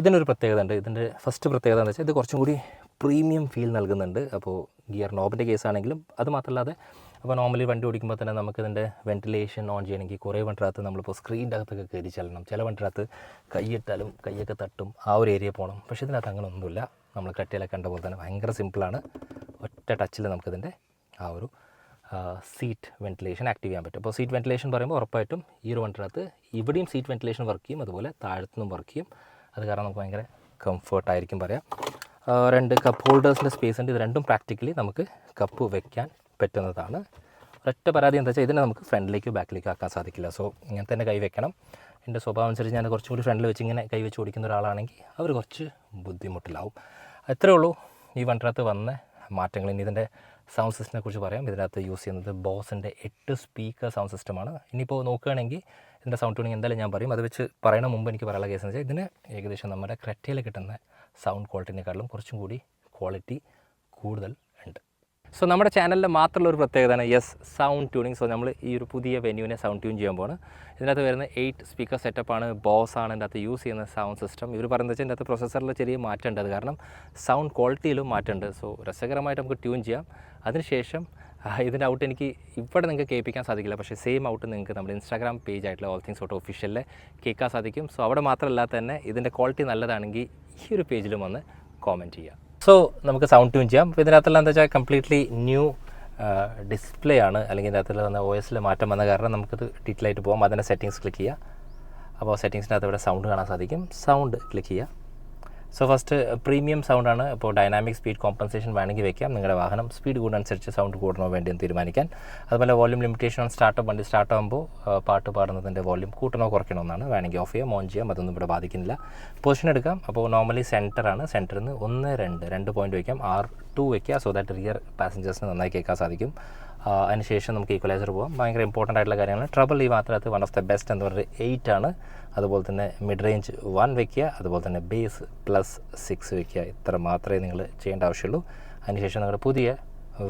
ഇതിനൊരു പ്രത്യേകത ഉണ്ട്. ഇതിൻ്റെ ഫസ്റ്റ് പ്രത്യേകത എന്ന് വെച്ചാൽ ഇത് കുറച്ചും കൂടി പ്രീമിയം ഫീൽ നൽകുന്നുണ്ട്. അപ്പോൾ ഗിയർ നോബിൻ്റെ കേസാണെങ്കിലും അത് മാത്രമല്ലാതെ അപ്പോൾ നോർമലി വണ്ടി ഓടിക്കുമ്പോൾ തന്നെ നമുക്കിതിൻ്റെ വെൻറ്റിലേഷൻ ഓൺ ചെയ്യണമെങ്കിൽ കുറേ വണ്ടിനകത്ത് നമ്മളിപ്പോൾ സ്ക്രീനിൻ്റെ അകത്തൊക്കെ കയറി ചെല്ലണം. ചില വണ്ടിനകത്ത് കൈയിട്ടാലും കൈയൊക്കെ തട്ടും, ആ ഒരു ഏരിയ പോകണം. പക്ഷേ ഇതിനകത്ത് അങ്ങനെ ഒന്നുമില്ല. നമ്മൾ കട്ടിയിലൊക്കെ കണ്ട പോലെ തന്നെ ഭയങ്കര സിമ്പിളാണ്. ഒറ്റ ടച്ചിൽ നമുക്കിതിൻ്റെ ആ ഒരു സീറ്റ് വെൻറ്റിലേഷൻ ആക്റ്റീവ് ചെയ്യാൻ പറ്റും. അപ്പോൾ സീറ്റ് വെൻറ്റിലേഷൻ പറയുമ്പോൾ ഉറപ്പായിട്ടും ഈ ഒരു വണ്ടിനകത്ത് ഇവിടെയും സീറ്റ് വെൻറ്റിലേഷൻ വർക്ക് ചെയ്യും, അതുപോലെ താഴത്തുനിന്നും വർക്ക് ചെയ്യും. അത് കാരണം നമുക്ക് ഭയങ്കര കംഫർട്ടായിരിക്കും പറയാം. 2 കപ്പ് ഹോൾഡേഴ്സിൻ്റെ സ്പേസ് ഉണ്ട്. ഇത് രണ്ടും പ്രാക്ടിക്കലി നമുക്ക് കപ്പ് വെക്കാൻ പറ്റുന്നതാണ്. ഒരൊറ്റ പരാതി എന്താ വെച്ചാൽ ഇതിനെ നമുക്ക് ഫ്രണ്ടിലേക്കോ ബാക്കിലേക്കോ ആക്കാൻ സാധിക്കില്ല. സോ ഇങ്ങനെ തന്നെ കൈ വെക്കണം. എൻ്റെ സ്വഭാവം അനുസരിച്ച് ഞാൻ കുറച്ചും കൂടി ഫ്രണ്ടിൽ വെച്ച് ഇങ്ങനെ കൈ വെച്ച് ഓടിക്കുന്ന ഒരാളാണെങ്കിൽ അവർ കുറച്ച് ബുദ്ധിമുട്ടിലാവും. അത്രേ ഉള്ളൂ ഈ വണ്ടിനകത്ത് വന്ന മാറ്റങ്ങൾ. ഇനി ഇതിൻ്റെ സൗണ്ട് സിസ്റ്റത്തിനെ കുറിച്ച് പറയാം. ഇതിനകത്ത് യൂസ് ചെയ്യുന്നത് ബോസിൻ്റെ 8 സ്പീക്കർ സൗണ്ട് സിസ്റ്റമാണ്. ഇനിയിപ്പോൾ നോക്കുകയാണെങ്കിൽ ഇതിൻ്റെ സൗണ്ട് ട്യൂണിങ് എന്തായാലും ഞാൻ പറയും. അത് വെച്ച് പറയണ മുമ്പ് എനിക്ക് പറയാനുള്ള കേസ് എന്ന് വെച്ചാൽ ഇതിന് ഏകദേശം നമ്മുടെ ക്രെറ്റയിൽ കിട്ടുന്ന സൗണ്ട് ക്വാളിറ്റിനെക്കാളും കുറച്ചും കൂടി ക്വാളിറ്റി കൂടുതൽ ഉണ്ട്. സോ നമ്മുടെ ചാനലിൽ മാത്രമുള്ള ഒരു പ്രത്യേകതയാണ് സൗണ്ട് ട്യൂണിങ്. സോ നമ്മൾ ഈ ഒരു പുതിയ വെന്യൂവിനെ സൗണ്ട് ട്യൂൺ ചെയ്യാൻ പോവാണ്. ഇതിനകത്ത് വരുന്ന 8 സ്പീക്കർ സെറ്റപ്പാണ്. ബോസാണ് ഇതിൻ്റെ അകത്ത് യൂസ് ചെയ്യുന്ന സൗണ്ട് സിസ്റ്റം. ഇവർ പറയുന്നത് വെച്ചാൽ ഇതിൻ്റെ അകത്ത് പ്രൊസസ്സറിൽ ചെറിയ മാറ്റമുണ്ട്. അത് കാരണം സൗണ്ട് ക്വാളിറ്റിയിലും മാറ്റമുണ്ട്. സോ രസകരമായിട്ട് നമുക്ക് ട്യൂൺ ചെയ്യാം. അതിനുശേഷം ഇതിൻ്റെ ഔട്ട് എനിക്ക് ഇവിടെ നിങ്ങൾക്ക് കേൾപ്പിക്കാൻ സാധിക്കില്ല, പക്ഷേ സെയിം ഔട്ട് നിങ്ങൾക്ക് നമ്മുടെ ഇൻസ്റ്റാഗ്രാം പേജ് ആയിട്ടുള്ള ഓൾ തിങ്സ് ഓട്ടോ ഒഫീഷ്യലിൽ കേൾക്കാൻ സാധിക്കും. സോ അവിടെ മാത്രമല്ലാതെ തന്നെ ഇതിൻ്റെ ക്വാളിറ്റി നല്ലതാണെങ്കിൽ ഈ ഒരു പേജിലും വന്ന് കോമെൻറ്റ് ചെയ്യാം. സോ നമുക്ക് സൗണ്ട് ട്യൂൺ ചെയ്യാം. അപ്പോൾ ഇതിനകത്തുള്ള എന്താ വെച്ചാൽ കംപ്ലീറ്റ്ലി ന്യൂ ഡിസ്പ്ലേ ആണ്, അല്ലെങ്കിൽ ഇതിനകത്തുള്ള വന്ന OS മാറ്റം വന്ന കാരണം നമുക്കത് ഡീറ്റെയിൽ ആയിട്ട് പോകാം. അതിൻ്റെ സെറ്റിങ്സ് ക്ലിക്ക് ചെയ്യുക. അപ്പോൾ സെറ്റിങ്സിനകത്ത് ഇവിടെ സൗണ്ട് കാണാൻ സാധിക്കും. സൗണ്ട് ക്ലിക്ക് ചെയ്യുക. സോ ഫസ്റ്റ് പ്രീമിയം സൗണ്ടാണ്. അപ്പോൾ ഡൈനാമിക് സ്പീഡ് കോമ്പൻസേഷൻ വേണമെങ്കിൽ വെക്കാം. നിങ്ങളുടെ വാഹനം സ്പീഡ് കൂടുന്നതനുസരിച്ച് സൗണ്ട് കൂടണോ വേണ്ടിയെന്ന് തീരുമാനിക്കാൻ. അതുപോലെ വോല്യൂം ലിമിറ്റേഷൻ ഓൺ സ്റ്റാർട്ടപ്പ്, വണ്ടി സ്റ്റാർട്ടാകുമ്പോൾ പാട്ട് പാടുന്നതിൻ്റെ വോല്യൂം കൂട്ടണോ കുറയ്ക്കണോ എന്നാണ്. വേണമെങ്കിൽ ഓഫ് ചെയ്യാം, ഓൺ ചെയ്യാം, അതൊന്നും ഇവിടെ ബാധിക്കുന്നില്ല. പൊസിഷൻ എടുക്കാം. അപ്പോൾ നോർമലി സെൻറ്ററാണ്. സെൻറ്ററിൽ നിന്ന് 1, 2 പോയിൻറ്റ് വയ്ക്കാം. R2 വയ്ക്കുക. സോ ദാറ്റ് റിയർ പാസഞ്ചേഴ്സിന് നന്നായി കേൾക്കാൻ സാധിക്കും. അതിനുശേഷം നമുക്ക് ഈക്വലൈസർ പോകാം. ഭയങ്കര ഇമ്പോർട്ടൻ്റ് ആയിട്ടുള്ള കാര്യമാണ്. ട്രബിൾ ഈ മാത്രമത് 1 ഓഫ് ദ ബെസ്റ്റ് എന്ന് പറഞ്ഞാൽ 8 ആണ്. അതുപോലെ തന്നെ മിഡ് റേഞ്ച് 1 വയ്ക്കുക. അതുപോലെ തന്നെ ബേസ് +6 വയ്ക്കുക. ഇത്ര മാത്രമേ നിങ്ങൾ ചെയ്യേണ്ട ആവശ്യമുള്ളൂ. അതിനുശേഷം നിങ്ങളുടെ പുതിയ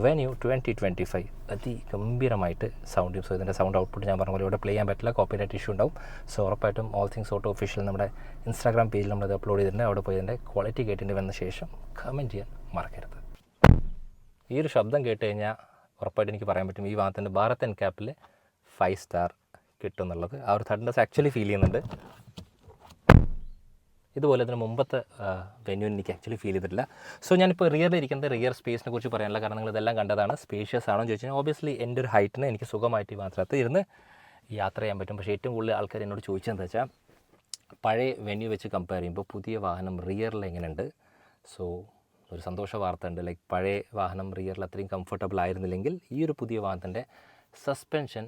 വെന്യൂ 2025 അതിഗംഭീരമായിട്ട് സൗണ്ട് ചെയ്യും. സോ ഇതിൻ്റെ സൗണ്ട് ഔട്ട്പുട്ട് ഞാൻ പറഞ്ഞ പോലെ ഇവിടെ പ്ലേ ചെയ്യാൻ പറ്റില്ല, കോപ്പിറൈറ്റ് ഇഷ്യൂ ഉണ്ടാവും. സോ ഉറപ്പായിട്ടും ഓൾ തിങ്സ് ഓട്ടോ ഒഫീഷ്യൽ നമ്മുടെ ഇൻസ്റ്റാഗ്രാം പേജിൽ നമ്മളത് അപ്ലോഡ് ചെയ്തിട്ടുണ്ട്. അവിടെ പോയി ഇതിൻ്റെ ക്വാളിറ്റി കേട്ടിട്ട് വന്ന ശേഷം കമൻറ്റ് ചെയ്യാൻ മറക്കരുത്. ഈ ഒരു ശബ്ദം കേട്ട് കഴിഞ്ഞാൽ ഉറപ്പായിട്ട് എനിക്ക് പറയാൻ പറ്റും ഈ വാഹനത്തിൻ്റെ ഭാരത് എൻക്യാപ്പിൽ 5 സ്റ്റാർ കിട്ടും എന്നുള്ളത്. ആ ഒരു തഡ്നസ് ആക്ച്വലി ഫീൽ ചെയ്യുന്നുണ്ട്. ഇതുപോലെ ഇതിന് മുമ്പത്തെ വെന്യൂ എനിക്ക് ആക്ച്വലി ഫീൽ ചെയ്തിട്ടില്ല. സോ ഞാനിപ്പോൾ റിയറിൽ ഇരിക്കുന്നത് റിയർ സ്പേസിനെ കുറിച്ച് പറയാനുള്ള കാരണം നിങ്ങൾ ഇതെല്ലാം കണ്ടതാണ്. സ്പേഷ്യസ് ആണോ എന്ന് ചോദിച്ചു കഴിഞ്ഞാൽ ഓബിയസ്ലി എൻ്റെ ഒരു ഹൈറ്റിന് എനിക്ക് സുഖമായിട്ട് ഈ മാത്രത്ത് ഇരുന്ന് യാത്ര ചെയ്യാൻ പറ്റും. പക്ഷേ ഏറ്റവും കൂടുതൽ ആൾക്കാർ എന്നോട് ചോദിച്ചതെന്ന് വെച്ചാൽ പഴയ വെന്യൂ വെച്ച് കമ്പയർ ചെയ്യുമ്പോൾ പുതിയ വാഹനം റിയറിൽ എങ്ങനെയുണ്ട്. സോ ഒരു സന്തോഷ വാർത്ത ഉണ്ട്. ലൈക്ക് പഴയ വാഹനം റിയറിൽ അത്രയും കംഫർട്ടബിൾ ആയിരുന്നില്ലെങ്കിൽ ഈ ഒരു പുതിയ വാഹനത്തിൻ്റെ സസ്പെൻഷൻ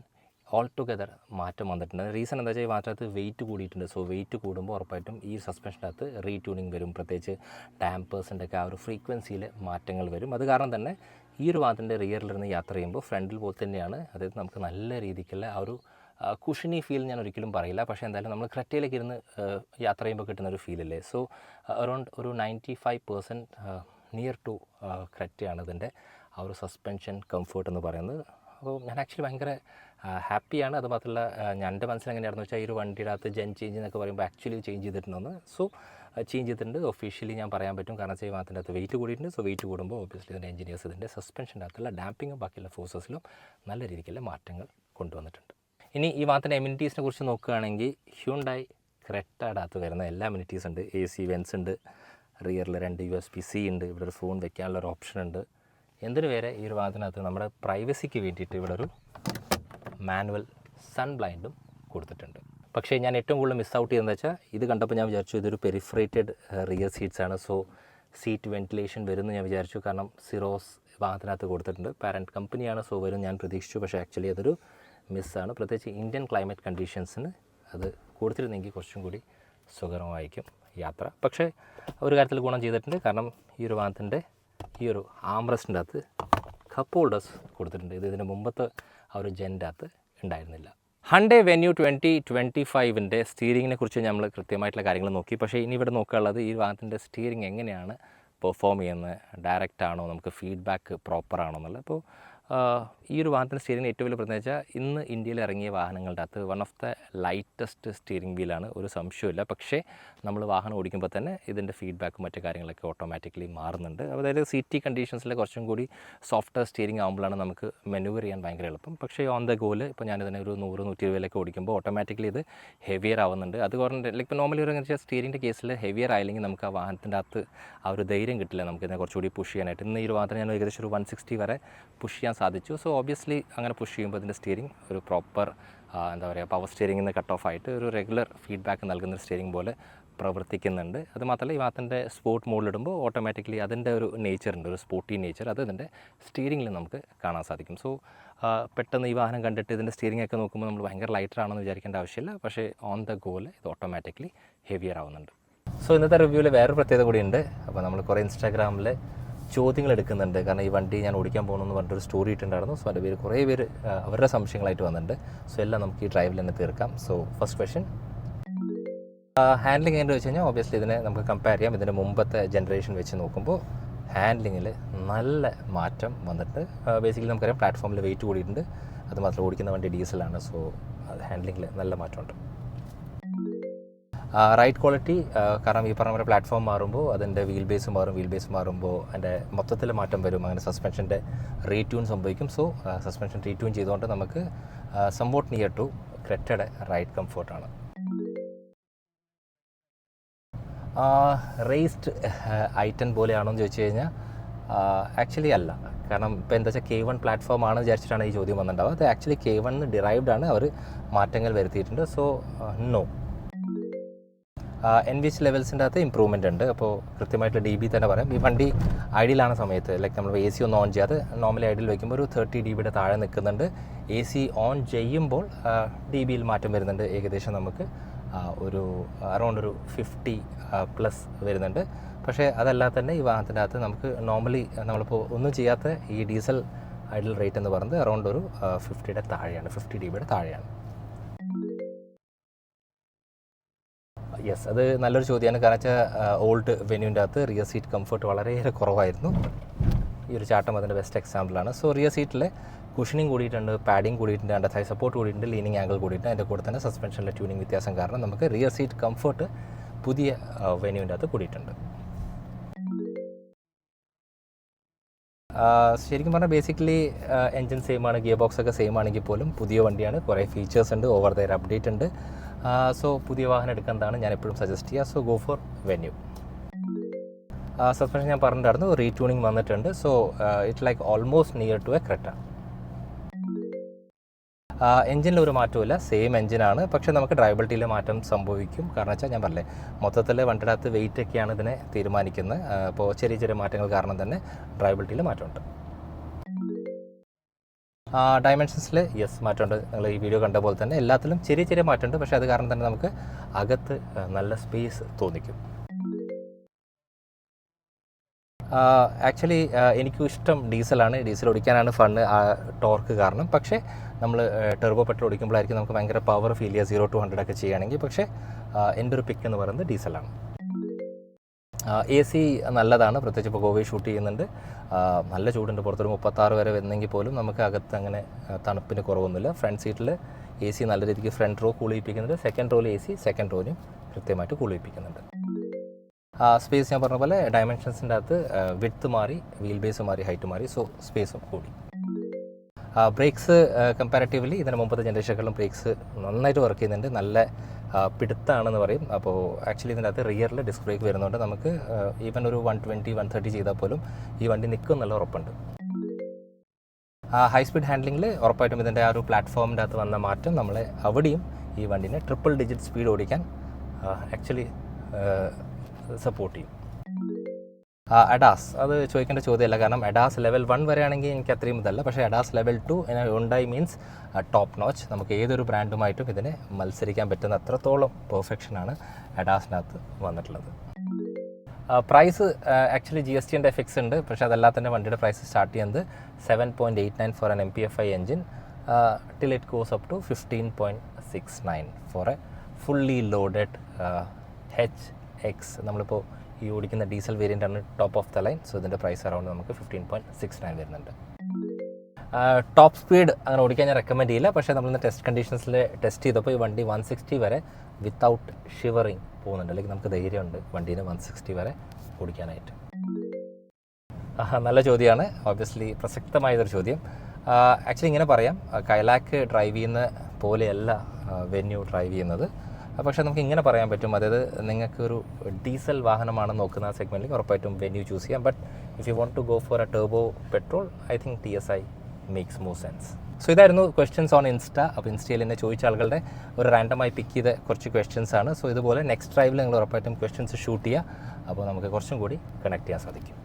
ഓൾ ടുഗദർ മാറ്റം വന്നിട്ടുണ്ട്. റീസൺ എന്താ വെച്ചാൽ ഈ വാഹനത്തിനകത്ത് വെയിറ്റ് കൂടിയിട്ടുണ്ട്. സോ വെയിറ്റ് കൂടുമ്പോൾ ഉറപ്പായിട്ടും ഈ സസ്പെൻഷനകത്ത് റീട്യൂണിങ് വരും. പ്രത്യേകിച്ച് ഡാമ്പേഴ്സിൻ്റെ ഒക്കെ ആ ഒരു ഫ്രീക്വൻസിയിൽ മാറ്റങ്ങൾ വരും. അത് കാരണം തന്നെ ഈ ഒരു വാഹനത്തിൻ്റെ റിയറിലിരുന്ന് യാത്ര ചെയ്യുമ്പോൾ ഫ്രണ്ടിൽ പോലെ തന്നെയാണ്. അതായത് നമുക്ക് നല്ല രീതിക്കുള്ള ആ ഒരു കുഷനി ഫീൽ ഞാൻ ഒരിക്കലും പറയില്ല. പക്ഷേ എന്തായാലും നമ്മൾ ക്രെറ്റയിലേക്ക് ഇരുന്ന് യാത്ര ചെയ്യുമ്പോൾ കിട്ടുന്നൊരു ഫീലില്ലേ. സോ അറൗണ്ട് ഒരു 95% നിയർ ടു ക്രെറ്റയാണ് ഇതിൻ്റെ ആ ഒരു സസ്പെൻഷൻ കംഫേർട്ട് എന്ന് പറയുന്നത്. അപ്പോൾ ഞാൻ ആക്ച്വലി ഭയങ്കര ഹാപ്പിയാണ്. അത് മാത്രമല്ല ഞാൻ എൻ്റെ മനസ്സിൽ എങ്ങനെയാണെന്ന് വെച്ചാൽ ഈ ഒരു വണ്ടിയുടെ അകത്ത് ജെൻ ചേഞ്ച് എന്നൊക്കെ പറയുമ്പോൾ ആക്ച്വലി ചേഞ്ച് ചെയ്തിട്ടുണ്ടെന്ന്. സോ ചേഞ്ച് ചെയ്തിട്ടുണ്ട് ഒഫീഷ്യലി ഞാൻ പറയാൻ പറ്റും. കാരണം വെച്ചാൽ ഈ വാഹനത്തിൻ്റെ അകത്ത് വെയിറ്റ് കൂടിയിട്ടുണ്ട്. സോ വെയിറ്റ് കൂടുമ്പോൾ ഒബ്വിയസ്ലി ഇതിൻ്റെ എഞ്ചിനീയേഴ്സ് ഇതിൻ്റെ സസ്പെൻഷൻ്റെ അകത്തുള്ള ഡാമ്പിങ്ങും ബാക്കിയുള്ള ഫോഴ്സസിലും നല്ല രീതിക്കുള്ള മാറ്റങ്ങൾ കൊണ്ടുവന്നിട്ടുണ്ട്. ഇനി ഈ വാഹനത്തിൻ്റെ എമിനിറ്റീസിനെ കുറിച്ച് നോക്കുകയാണെങ്കിൽ ഹ്യുണ്ടായി ക്രെറ്റയുടെ അകത്ത് വരുന്ന എല്ലാ എമിനിറ്റീസ് ഉണ്ട്. AC വെൻസ് ഉണ്ട്, റിയറിൽ 2 USB-C ഉണ്ട്, ഇവിടെ ഒരു ഫോൺ വെക്കാനുള്ള ഒരു ഓപ്ഷൻ ഉണ്ട്. എന്തിനു വരെ ഈ ഒരു വാഹനത്തിനകത്ത് നമ്മുടെ പ്രൈവസിക്ക് വേണ്ടിയിട്ട് ഇവിടെ ഒരു മാനുവൽ സൺ ബ്ലൈൻഡും കൊടുത്തിട്ടുണ്ട്. പക്ഷേ ഞാൻ ഏറ്റവും കൂടുതൽ മിസ് ഔട്ട് ചെയ്യുന്നത് വെച്ചാൽ ഇത് കണ്ടപ്പോൾ ഞാൻ വിചാരിച്ചു ഇതൊരു പെരിഫറേറ്റഡ് റിയർ സീറ്റ്സ് ആണ്. സോ സീറ്റ് വെൻറ്റിലേഷൻ വരുമെന്ന് ഞാൻ വിചാരിച്ചു. കാരണം സിറോസ് വാഹനത്തിനകത്ത് കൊടുത്തിട്ടുണ്ട്, പാരൻറ്റ് കമ്പനിയാണ്. സോ വരും ഞാൻ പ്രതീക്ഷിച്ചു. പക്ഷേ ആക്ച്വലി അതൊരു മിസ്സാണ്. പ്രത്യേകിച്ച് ഇന്ത്യൻ ക്ലൈമറ്റ് കണ്ടീഷൻസിന് അത് കൊടുത്തിരുന്നെങ്കിൽ കുറച്ചും കൂടി സുഖകരമായിരിക്കും യാത്ര. പക്ഷേ ഒരു കാര്യത്തിൽ ഗുണം ചെയ്തിട്ടുണ്ട്. കാരണം ഈ ഒരു വാഹനത്തിൻ്റെ ഈ ഒരു ആംറസ്റ്റിൻ്റെ അകത്ത് കപ്പ് ഹോൾഡേഴ്സ് കൊടുത്തിട്ടുണ്ട്. ഇതിന് മുമ്പത്തെ ആ ഒരു ജെൻ്റെ അകത്ത് ഉണ്ടായിരുന്നില്ല. ഹണ്ടേ വെന്യൂ 2025ൻ്റെ സ്റ്റീറിങ്ങിനെ കുറിച്ച് നമ്മൾ കൃത്യമായിട്ടുള്ള കാര്യങ്ങൾ നോക്കി. പക്ഷേ ഇനി ഇവിടെ നോക്കാനുള്ളത് ഈ വാഹനത്തിൻ്റെ സ്റ്റീറിങ് എങ്ങനെയാണ് പെർഫോം ചെയ്യുന്നത്, ഡയറക്റ്റ് ആണോ, നമുക്ക് ഫീഡ്ബാക്ക് പ്രോപ്പർ ആണോ എന്നുള്ളത്. ഇപ്പോൾ ഈ ഒരു വാഹനത്തിൻ്റെ സ്റ്റിയറിംഗ് ഏറ്റവും വലിയ പ്രത്യേകത വെച്ചാൽ ഇന്ന് ഇന്ത്യയിൽ ഇറങ്ങിയ വാഹനങ്ങളുടെ അകത്ത് one of the lightest steering വീലാണ്, ഒരു സംശയമില്ല. പക്ഷേ നമ്മൾ വാഹനം ഓടിക്കുമ്പോൾ തന്നെ ഇതിൻ്റെ ഫീഡ്ബാക്കും മറ്റു കാര്യങ്ങളൊക്കെ ഓട്ടോമാറ്റിക്കലി മാറുന്നുണ്ട്. അതായത് സിറ്റി കണ്ടീഷൻസിൽ കുറച്ചും കൂടി സോഫ്റ്റ്വെയർ സ്റ്റിയറിംഗ് ആകുമ്പോഴാണ് നമുക്ക് മെനുവർ ചെയ്യാൻ ഭയങ്കര എളുപ്പം. പക്ഷേ ഓൺ ദ ഗോല് ഇപ്പോൾ ഞാനിതിനെ ഒരു 100-120 ഓടിക്കുമ്പോൾ ഓട്ടോമാറ്റിക്കലി ഇത് ഹെവിയർ ആവുന്നുണ്ട്. അതുകൊണ്ട് ലൈക്ക് ഇപ്പോൾ നോർമലി ഒരു സ്റ്റിയറിംഗിൻ്റെ കേസിൽ ഹെവിയർ ആയില്ലെങ്കിൽ നമുക്ക് ആ വാഹനത്തിൻ്റെ അകത്ത് ആ ഒരു ധൈര്യം കിട്ടില്ല നമുക്കിതിനെ കുറച്ചുകൂടി പുഷ് ചെയ്യാനായിട്ട്. ഇന്ന് ഈ ഒരു വാഹനം ഞാൻ ഏകദേശം ഒരു 160 വരെ പുഷ് ചെയ്യാൻ സാധിച്ചു. സോ ഒബ്വിയസ്ലി അങ്ങനെ പുഷ് ചെയ്യുമ്പോൾ ഇതിൻ്റെ സ്റ്റിയറിംഗ് ഒരു പ്രോപ്പർ എന്താ പറയുക പവർ സ്റ്റിയറിംഗിൽ നിന്ന് കട്ട് ഓഫ് ആയിട്ട് ഒരു റെഗുലർ ഫീഡ്ബാക്ക് നൽകുന്ന സ്റ്റിയറിംഗ് പോലെ പ്രവർത്തിക്കുന്നുണ്ട്. അത് മാത്രമല്ല ഈ വാഹനത്തിൻ്റെ സ്പോർട്ട് മോഡിലിടുമ്പോൾ ഓട്ടോമാറ്റിക്കലി അതിൻ്റെ ഒരു നേച്ചറുണ്ട്, ഒരു സ്പോർട്ടി നേച്ചർ, അത് ഇതിൻ്റെ സ്റ്റിയറിംഗിൽ നമുക്ക് കാണാൻ സാധിക്കും. സോ പെട്ടെന്ന് ഈ വാഹനം കണ്ടിട്ട് ഇതിൻ്റെ സ്റ്റിയറിംഗ് ഒക്കെ നോക്കുമ്പോൾ നമ്മൾ ഭയങ്കര ലൈറ്റർ ആണെന്ന് വിചാരിക്കേണ്ട ആവശ്യമില്ല. പക്ഷേ ഓൺ ദ ഗോല് ഇത് ഓട്ടോമാറ്റിക്കലി ഹെവിയർ ആവുന്നുണ്ട്. സോ ഇന്നത്തെ റിവ്യൂവിൽ വേറൊരു പ്രത്യേകത കൂടിയുണ്ട്. അപ്പോൾ നമ്മൾ കുറേ ഇൻസ്റ്റാഗ്രാമിൽ ചോദ്യങ്ങൾ എടുക്കുന്നുണ്ട്. കാരണം ഈ വണ്ടി ഞാൻ ഓടിക്കാൻ പോകുന്നു പറഞ്ഞിട്ടൊരു സ്റ്റോറി ഇട്ടുണ്ടായിരുന്നു. സോ അതിൻ്റെ പേര് കുറേ പേര് അവരുടെ സംശയങ്ങളായിട്ട് വന്നിട്ടുണ്ട്. സോ എല്ലാം നമുക്ക് ഈ ഡ്രൈവിൽ തന്നെ തീർക്കാം. സോ ഫസ്റ്റ് ക്വസ്റ്റ്യൻ, ഹാൻഡ്ലിംഗ് എന്ന് വെച്ച് കഴിഞ്ഞാൽ ഒബ്വിയസ്ലി ഇതിനെ നമുക്ക് കമ്പയർ ചെയ്യാം. ഇതിൻ്റെ മുമ്പത്തെ ജനറേഷൻ വെച്ച് നോക്കുമ്പോൾ ഹാൻഡ്ലിങ്ങിൽ നല്ല മാറ്റം വന്നിട്ട് ബേസിക്കലി നമുക്കറിയാം പ്ലാറ്റ്ഫോമിൽ വെയിറ്റ് കൂടിയിട്ടുണ്ട്. അതുമാത്രം ഓടിക്കുന്ന വണ്ടി ഡീസലാണ്. സോ അത് ഹാൻഡ്ലിങ്ങിൽ നല്ല മാറ്റമുണ്ട്. റൈഡ് ക്വാളിറ്റി, കാരണം ഈ പറഞ്ഞ പോലെ പ്ലാറ്റ്ഫോം മാറുമ്പോൾ അതിൻ്റെ വീൽ ബേസ് മാറുമ്പോൾ അതിൻ്റെ മൊത്തത്തിൽ മാറ്റം വരും. അങ്ങനെ സസ്പെൻഷൻ്റെ റീട്യൂൺ സംഭവിക്കും. സോ സസ്പെൻഷൻ റീട്യൂൺ ചെയ്തുകൊണ്ട് നമുക്ക് സംവോട്ട് നിയർ ടു ക്രെറ്റയുടെ റൈഡ് കംഫോർട്ടാണ്. റേസ്ഡ് i10 പോലെയാണോ എന്ന് ചോദിച്ചു കഴിഞ്ഞാൽ ആക്ച്വലി അല്ല. കാരണം ഇപ്പോൾ എന്താ വെച്ചാൽ K1 പ്ലാറ്റ്ഫോം ആണ് വിചാരിച്ചിട്ടാണ് ഈ ചോദ്യം വന്നിട്ടുണ്ടാവുക. അത് ആക്ച്വലി K1 ഡിറൈവ്ഡ് ആണ്, അവർ മാറ്റങ്ങൾ വരുത്തിയിട്ടുണ്ട്. So no. NVH ലെവൽസിൻ്റെ അകത്ത് ഇമ്പ്രൂവ്മെൻ്റ് ഉണ്ട്. അപ്പോൾ കൃത്യമായിട്ട് DB തന്നെ പറയാം. ഈ വണ്ടി ഐഡിയലാണ് സമയത്ത് ലൈക്ക് നമ്മൾ AC ഒന്നും ഓൺ ചെയ്യാതെ നോർമലി ഐഡിയൽ വയ്ക്കുമ്പോൾ ഒരു 30 dBയുടെ താഴെ നിൽക്കുന്നുണ്ട്. AC ഓൺ ചെയ്യുമ്പോൾ DBയിൽ മാറ്റം വരുന്നുണ്ട്. ഏകദേശം നമുക്ക് ഒരു അറൗണ്ട് ഒരു 50+ വരുന്നുണ്ട്. പക്ഷേ അതല്ലാതെ തന്നെ ഈ വാഹനത്തിൻ്റെ അകത്ത് നമുക്ക് നോർമലി നമ്മളിപ്പോൾ ഒന്നും ചെയ്യാത്ത ഈ ഡീസൽ ഐഡിയൽ റേറ്റ് എന്ന് പറയുന്നത് അറൗണ്ട് ഒരു 50യുടെ താഴെയാണ്, 50 dBയുടെ താഴെയാണ്. യെസ്, അത് നല്ലൊരു ചോദ്യമാണ്. കാരണം വെച്ചാൽ ഓൾഡ് വെന്യൂവിൻ്റെ അകത്ത് റിയർ സീറ്റ് കംഫർട്ട് വളരെയേറെ കുറവായിരുന്നു. ഈ ഒരു ചാട്ടം അതിൻ്റെ ബെസ്റ്റ് എക്സാമ്പിളാണ്. സോ റിയർ സീറ്റിൽ കുഷനിങ് കൂടിയിട്ടുണ്ട്, പാഡിങ് കൂടിയിട്ടുണ്ട്, അതിൻ്റെ സൈഡ് സപ്പോർട്ട് കൂടിയിട്ടുണ്ട്, ലീനിങ് ആംഗിൾ കൂടിയിട്ടുണ്ട്. അതിൻ്റെ കൂടെ തന്നെ സസ്പെൻഷനിലെ ട്യൂണിങ് വ്യത്യാസം കാരണം നമുക്ക് റിയർ സീറ്റ് കംഫർട്ട് പുതിയ വെന്യൂവിൻ്റെ അകത്ത് കൂടിയിട്ടുണ്ട്. ശരിക്കും പറഞ്ഞാൽ ബേസിക്കലി എൻജിൻ സെയിം ആണ്, ഗിയർ ബോക്സ് ഒക്കെ സെയിം ആണെങ്കിൽ പോലും പുതിയ വണ്ടിയാണ്. കുറേ ഫീച്ചേഴ്സ് ഉണ്ട്, ഓവർ ദ എയർ അപ്ഡേറ്റ് ഉണ്ട്. സോ പുതിയ വാഹനം എടുക്കുന്നതാണ് ഞാൻ എപ്പോഴും സജസ്റ്റ് ചെയ്യുക. So go for Venue. Suspension ഞാൻ പറഞ്ഞിട്ടുണ്ടായിരുന്നു, റീട്യൂണിങ് വന്നിട്ടുണ്ട്. So it like almost near to a Creta. എൻജിനിൽ ഒരു മാറ്റമില്ല, സെയിം എൻജിനാണ്. പക്ഷേ നമുക്ക് ഡ്രൈവബിലിറ്റിയിൽ മാറ്റം സംഭവിക്കും. കാരണം വെച്ചാൽ ഞാൻ പറഞ്ഞില്ലേ, മൊത്തത്തിൽ വണ്ടിയുടെ അകത്ത് വെയിറ്റ് ഒക്കെയാണ് ഇതിനെ തീരുമാനിക്കുന്നത്. അപ്പോൾ ചെറിയ ചെറിയ മാറ്റങ്ങൾ കാരണം തന്നെ ഡ്രൈവബിലിറ്റിയിൽ മാറ്റമുണ്ട്. ഡയമെൻഷൻസിൽ യെസ് മാറ്റമുണ്ട്. നിങ്ങൾ ഈ വീഡിയോ കണ്ട പോലെ തന്നെ എല്ലാത്തിലും ചെറിയ ചെറിയ മാറ്റമുണ്ട്. പക്ഷേ അത് കാരണം തന്നെ നമുക്ക് അകത്ത് നല്ല സ്പേസ് തോന്നിക്കും. ആക്ച്വലി എനിക്കും ഇഷ്ടം ഡീസലാണ്. ഡീസൽ ഓടിക്കാനാണ് ഫണ്ണ്, ടോർക്ക് കാരണം. പക്ഷേ നമ്മൾ ടെർബോ പെട്രോൾ ഓടിക്കുമ്പോഴായിരിക്കും നമുക്ക് ഭയങ്കര പവർ ഫീൽ ചെയ്യുക 0 to 100 ഒക്കെ ചെയ്യുകയാണെങ്കിൽ. പക്ഷേ എൻ്റെ ഒരു പിക്ക് എന്ന് പറയുന്നത് ഡീസലാണ്. എ സി നല്ലതാണ്, പ്രത്യേകിച്ച് ഇപ്പോൾ ഗോവയിൽ ഷൂട്ട് ചെയ്യുന്നുണ്ട്, നല്ല ചൂടുണ്ട്, പുറത്തൊരു 36 വരെ വരുന്നെങ്കിൽ പോലും നമുക്ക് അകത്ത് അങ്ങനെ തണുപ്പിന് കുറവൊന്നുമില്ല. ഫ്രണ്ട് സീറ്റിൽ എ സി നല്ല രീതിക്ക് ഫ്രണ്ട് റോ കൂൾ ചെയ്യിപ്പിക്കുന്നുണ്ട്, സെക്കൻഡ് റോയിൽ എ സി സെക്കൻഡ് റോയിലും കൃത്യമായിട്ട് കൂൾ ചെയ്യിപ്പിക്കുന്നുണ്ട്. സ്പേസ് ഞാൻ പറഞ്ഞ പോലെ ഡയമെൻഷൻസിൻ്റെ അകത്ത് വിഡ്ത്ത് മാറി, വീൽ ബേസ് മാറി, ഹൈറ്റ് മാറി, സോ സ്പേസും കൂടി. ബ്രേക്സ് കമ്പാരിറ്റീവ്ലി ഇതിന് മുമ്പത്തെ ജനറേഷനുകളിലും ബ്രേക്സ് നന്നായിട്ട് വർക്ക് ചെയ്യുന്നുണ്ട്, നല്ല പിടുത്താണെന്ന് പറയും. അപ്പോൾ ആക്ച്വലി ഇതിൻ്റെ അകത്ത് റിയറിൽ ഡിസ്ക് ബ്രേക്ക് വരുന്നുണ്ട്. നമുക്ക് ഈവൻ ഒരു 120, 130 ചെയ്താൽ പോലും ഈ വണ്ടി നിൽക്കും നല്ല ഉറപ്പുണ്ട്. ഹൈ സ്പീഡ് ഹാൻഡ്ലിങ്ങിൽ ഉറപ്പായിട്ടും ഇതിൻ്റെ ആ ഒരു പ്ലാറ്റ്ഫോമിൻ്റെ അകത്ത് വന്ന മാറ്റം നമ്മളെ അവിടെയും ഈ വണ്ടിനെ ട്രിപ്പിൾ ഡിജിറ്റ് സ്പീഡ് ഓടിക്കാൻ ആക്ച്വലി സപ്പോർട്ട് ചെയ്യും. അഡാസ് അത് ചോദിക്കേണ്ട ചോദ്യമല്ല, കാരണം അഡാസ് ലെവൽ 1 വരെയാണെങ്കിൽ എനിക്ക് അത്രയും ഇതല്ല, പക്ഷേ ADAS level 2 Hyundai means top notch. നമുക്ക് ഏതൊരു ബ്രാൻഡുമായിട്ടും ഇതിനെ മത്സരിക്കാൻ പറ്റുന്ന അത്രത്തോളം പെർഫെക്ഷനാണ് അഡാസിനകത്ത് വന്നിട്ടുള്ളത്. പ്രൈസ് ആക്ച്വലി GSTൻ്റെ എഫക്ട്സ് ഉണ്ട്, പക്ഷേ അതല്ലാതെ തന്നെ വണ്ടിയുടെ പ്രൈസ് സ്റ്റാർട്ട് ചെയ്യുന്നത് 7.89 for an MPFI engine till it goes up to 15.69 for a fully loaded HX. നമ്മളിപ്പോൾ ഈ ഓടിക്കുന്ന ഡീസൽ വേരിയൻ്റാണ് top of the line. So ഇതിൻ്റെ പ്രൈസ് അറൗണ്ട് നമുക്ക് 15.69 വരുന്നുണ്ട്. ടോപ്പ് സ്പീഡ് അങ്ങനെ ഓടിക്കാൻ ഞാൻ റെക്കമെൻഡ് ചെയ്യില്ല, പക്ഷേ നമ്മളിന്ന് ടെസ്റ്റ് കണ്ടീഷൻസിൽ ടെസ്റ്റ് ചെയ്തപ്പോൾ ഈ വണ്ടി 160 വരെ വിത്തൗട്ട് ഷിവറിങ് പോകുന്നുണ്ട്. അല്ലെങ്കിൽ നമുക്ക് ധൈര്യമുണ്ട് വണ്ടീനെ 160 വരെ ഓടിക്കാനായിട്ട്. നല്ല ചോദ്യമാണ്, ഓബ്വിയസ്ലി പ്രസക്തമായതൊരു ചോദ്യം. ആക്ച്വലി ഇങ്ങനെ പറയാം, കൈലാക്ക് ഡ്രൈവ് ചെയ്യുന്ന പോലെയല്ല വെന്യൂ ഡ്രൈവ് ചെയ്യുന്നത്. പക്ഷേ നമുക്ക് ഇങ്ങനെ പറയാൻ പറ്റും, അതായത് നിങ്ങൾക്കൊരു ഡീസൽ വാഹനമാണ് നോക്കുന്ന സെഗ്മെൻറ്റിൽ ഉറപ്പായിട്ടും വെന്യൂ ചൂസ് ചെയ്യാം. But if you want to go for a turbo petrol, I think TSI makes more sense. So ഇതായിരുന്നു ക്വസ്റ്റ്യൻസ് ഓൺ ഇൻസ്റ്റ. അപ്പോൾ ഇൻസ്റ്റയിൽ എന്നെ ചോദിച്ച ആളുകളുടെ ഒരു റാൻഡമായി പിക്ക് ചെയ്ത കുറച്ച് ക്വസ്റ്റ്യൻസ് ആണ്. സോ ഇതുപോലെ നെക്സ്റ്റ് ഡ്രൈവിൽ നിങ്ങൾ ഉറപ്പായിട്ടും ക്വസ്റ്റ്യൻസ് ഷൂട്ട് ചെയ്യുക, അപ്പോൾ നമുക്ക് കുറച്ചും കൂടി കണക്ട് ചെയ്യാൻ സാധിക്കും.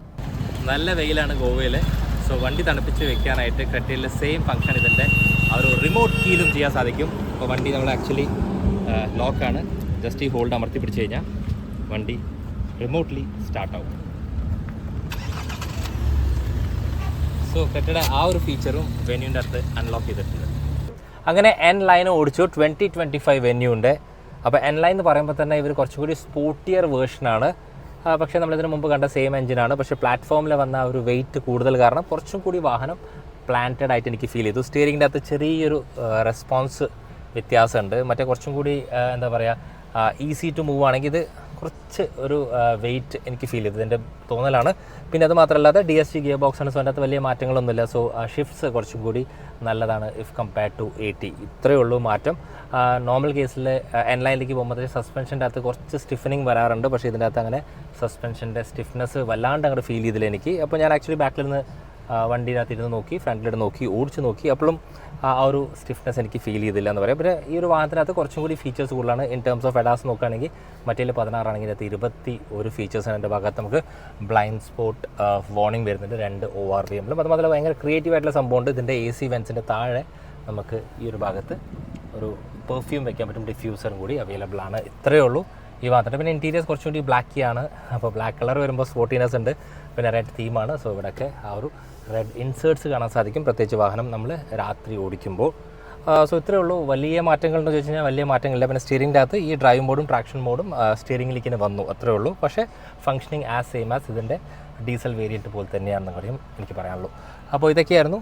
നല്ല വെയിലാണ് ഗോവയിൽ. സോ വണ്ടി തണുപ്പിച്ച് വെക്കാനായിട്ട് ക്രെറ്റയിലെ സെയിം ഫംഗ്ഷൻ ഇതിൻ്റെ ആ ഒരു റിമോട്ട് കീയിലും ചെയ്യാൻ സാധിക്കും. അപ്പോൾ വണ്ടി നമ്മൾ ആക്ച്വലി ലോക്കാണ്, ജസ്റ്റ് ഈ ഹോൾഡ് അമർത്തി പിടിച്ച് കഴിഞ്ഞാൽ വണ്ടി റിമോട്ട്ലി സ്റ്റാർട്ടാവും. സോ ക്രെറ്റയുടെ ആ ഒരു ഫീച്ചറും വെന്യൂൻ്റെ അടുത്ത് അൺലോക്ക് ചെയ്തിട്ടുണ്ട്. അങ്ങനെ N ലൈൻ ഓടിച്ചു 2025 വെന്യൂണ്ട്. അപ്പോൾ N ലൈൻ എന്ന് പറയുമ്പോൾ തന്നെ ഇവർ കുറച്ചുകൂടി സ്പോർട്ടിയർ വേർഷനാണ്. പക്ഷേ നമ്മളിതിന് മുമ്പ് കണ്ട സെയിം എഞ്ചിനാണ്, പക്ഷേ പ്ലാറ്റ്ഫോമിൽ വന്ന ഒരു വെയിറ്റ് കൂടുതൽ കാരണം കുറച്ചും കൂടി വാഹനം പ്ലാന്റഡ് ആയിട്ട് എനിക്ക് ഫീൽ ചെയ്തു. സ്റ്റിയറിങ്ങിൻ്റെ അകത്ത് ചെറിയൊരു റെസ്പോൺസ് വ്യത്യാസമുണ്ട്. മറ്റേ കുറച്ചും കൂടി എന്താ പറയുക ഈസി ടു മൂവ് ആണെങ്കിൽ ഇത് കുറച്ച് ഒരു വെയിറ്റ് എനിക്ക് ഫീൽ ചെയ്തത് എൻ്റെ തോന്നലാണ്. പിന്നെ അത് മാത്രമല്ലാതെ DSG ഗിയർ ബോക്സാണ്, സോ അതിനകത്ത് വലിയ മാറ്റങ്ങളൊന്നുമില്ല. സോ ഷിഫ്റ്റ്സ് കുറച്ചും കൂടി നല്ലതാണ് ഇഫ് കമ്പയർഡ് ടു 80. ഇത്രയേ ഉള്ളൂ മാറ്റം. നോർമൽ കേസിൽ N ലൈനിലേക്ക് പോകുമ്പോൾ സസ്പെൻഷൻ്റെ അകത്ത് കുറച്ച് സ്റ്റിഫനിങ് വരാറുണ്ട്, പക്ഷേ ഇതിൻ്റെ അകത്ത് അങ്ങനെ സസ്പെൻഷൻ്റെ സ്റ്റിഫ്നെസ് വല്ലാണ്ട് അങ്ങോട്ട് ഫീൽ ചെയ്തില്ല എനിക്ക്. അപ്പോൾ ഞാൻ ആക്ച്വലി ബാക്കിൽ നിന്ന് വണ്ടിയിനകത്ത് ഇരുന്ന് നോക്കി, ഫ്രണ്ടിലിട്ട് നോക്കി, ഓടിച്ച് നോക്കി, അപ്പോഴും ആ ഒരു സ്റ്റിഫ്നെസ് എനിക്ക് ഫീൽ ചെയ്തില്ല എന്ന് പറയാം. പിന്നെ ഈ ഒരു വാഹനത്തിനകത്ത് കുറച്ചും കൂടി ഫീച്ചേഴ്സ് കൂടുതലാണ്. ഇൻ ടേംസ് ഓഫ് അഡാസ് നോക്കുകയാണെങ്കിൽ മറ്റേ 16 ആണെങ്കിൽ ഇതിനകത്ത് 21 ഫീച്ചേഴ്സാണ്. എൻ്റെ ഭാഗത്ത് നമുക്ക് ബ്ലൈൻഡ് സ്പോട്ട് വാർണിംഗ് വരുന്നുണ്ട് 2 ORVM-ലും. അത് മാത്രമല്ല ഭയങ്കര ക്രിയേറ്റീവ് ആയിട്ടുള്ള സംഭവമുണ്ട്. ഇതിൻ്റെ AC വെൻസിൻ്റെ താഴെ നമുക്ക് ഈ ഒരു ഭാഗത്ത് ഒരു പെർഫ്യൂം വെക്കാൻ പറ്റും, ഡിഫ്യൂസറും കൂടി അവൈലബിൾ ആണ്. ഇത്രയേ ഉള്ളൂ ഈ വാഹനത്തിന്. പിന്നെ ഇൻറ്റീരിയേഴ്സ് കുറച്ചുകൂടി ബ്ലാക്കിയാണ്. അപ്പോൾ ബ്ലാക്ക് കളർ വരുമ്പോൾ സ്പോർട്ടിനെസ് ഉണ്ട്. പിന്നെ റെഡ് തീമാണ്. സോ ഇവിടെയൊക്കെ ആ ഒരു റെഡ് ഇൻസേർട്സ് കാണാൻ സാധിക്കും, പ്രത്യേകിച്ച് വാഹനം നമ്മൾ രാത്രി ഓടിക്കുമ്പോൾ. സോ ഇത്രയേ ഉള്ളൂ. വലിയ മാറ്റങ്ങളുണ്ടോ ചോദിച്ചു കഴിഞ്ഞാൽ വലിയ മാറ്റങ്ങളില്ല. പിന്നെ സ്റ്റിയറിംഗിൻ്റെ അകത്ത് ഈ ഡ്രൈവ് മോഡും ട്രാക്ഷൻ മോഡും സ്റ്റിയറിംഗിലേക്ക് വന്നു, അത്രയേ ഉള്ളൂ. പക്ഷേ ഫംഗ്ഷനിങ് സെയിം ആസ് ഇതിൻ്റെ ഡീസൽ വേരിയൻറ്റ് പോലെ തന്നെയാണെന്ന് കാര്യം എനിക്ക് പറയാനുള്ളൂ. അപ്പോൾ ഇതൊക്കെയായിരുന്നു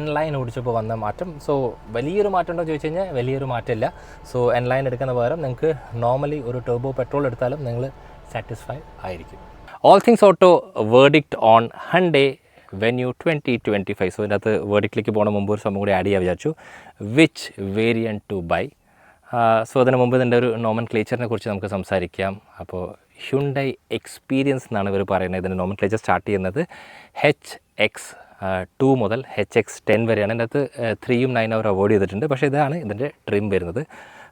N ലൈൻ ഓടിച്ചപ്പോൾ വന്ന മാറ്റം. സോ വലിയൊരു മാറ്റം ഉണ്ടോ ചോദിച്ചു കഴിഞ്ഞാൽ വലിയൊരു മാറ്റമില്ല. സോ N ലൈൻ എടുക്കുന്ന പകരം നിങ്ങൾക്ക് നോർമലി ഒരു ടർബോ പെട്രോൾ എടുത്താലും നിങ്ങൾ സാറ്റിസ്ഫൈഡ് ആയിരിക്കും. All things auto verdict on Hyundai Venue 2025. So ഇതിനകത്ത് വേർഡിക്റ്റിലേക്ക് പോകുന്ന മുമ്പ് ഒരു സംഭവം കൂടി ആഡ് ചെയ്യാൻ വിചാരിച്ചു, which variant to buy. So അതിന് മുമ്പ് ഇതിൻ്റെ ഒരു നോമൻ ക്ലേച്ചറിനെ കുറിച്ച് നമുക്ക് സംസാരിക്കാം. അപ്പോൾ ഹ്യുണ്ടായി എക്സ്പീരിയൻസ് എന്നാണ് ഇവർ പറയുന്നത്. ഇതിൻ്റെ നോമൻ ക്ലേച്ചർ സ്റ്റാർട്ട് ചെയ്യുന്നത് HX2 മുതൽ HX10 വരെയാണ്. ഇതിൻ്റെ അകത്ത് 3ഉം 9 അവർ അവോയ്ഡ് ചെയ്തിട്ടുണ്ട്, പക്ഷേ ഇതാണ് ഇതിൻ്റെ ട്രിം വരുന്നത്.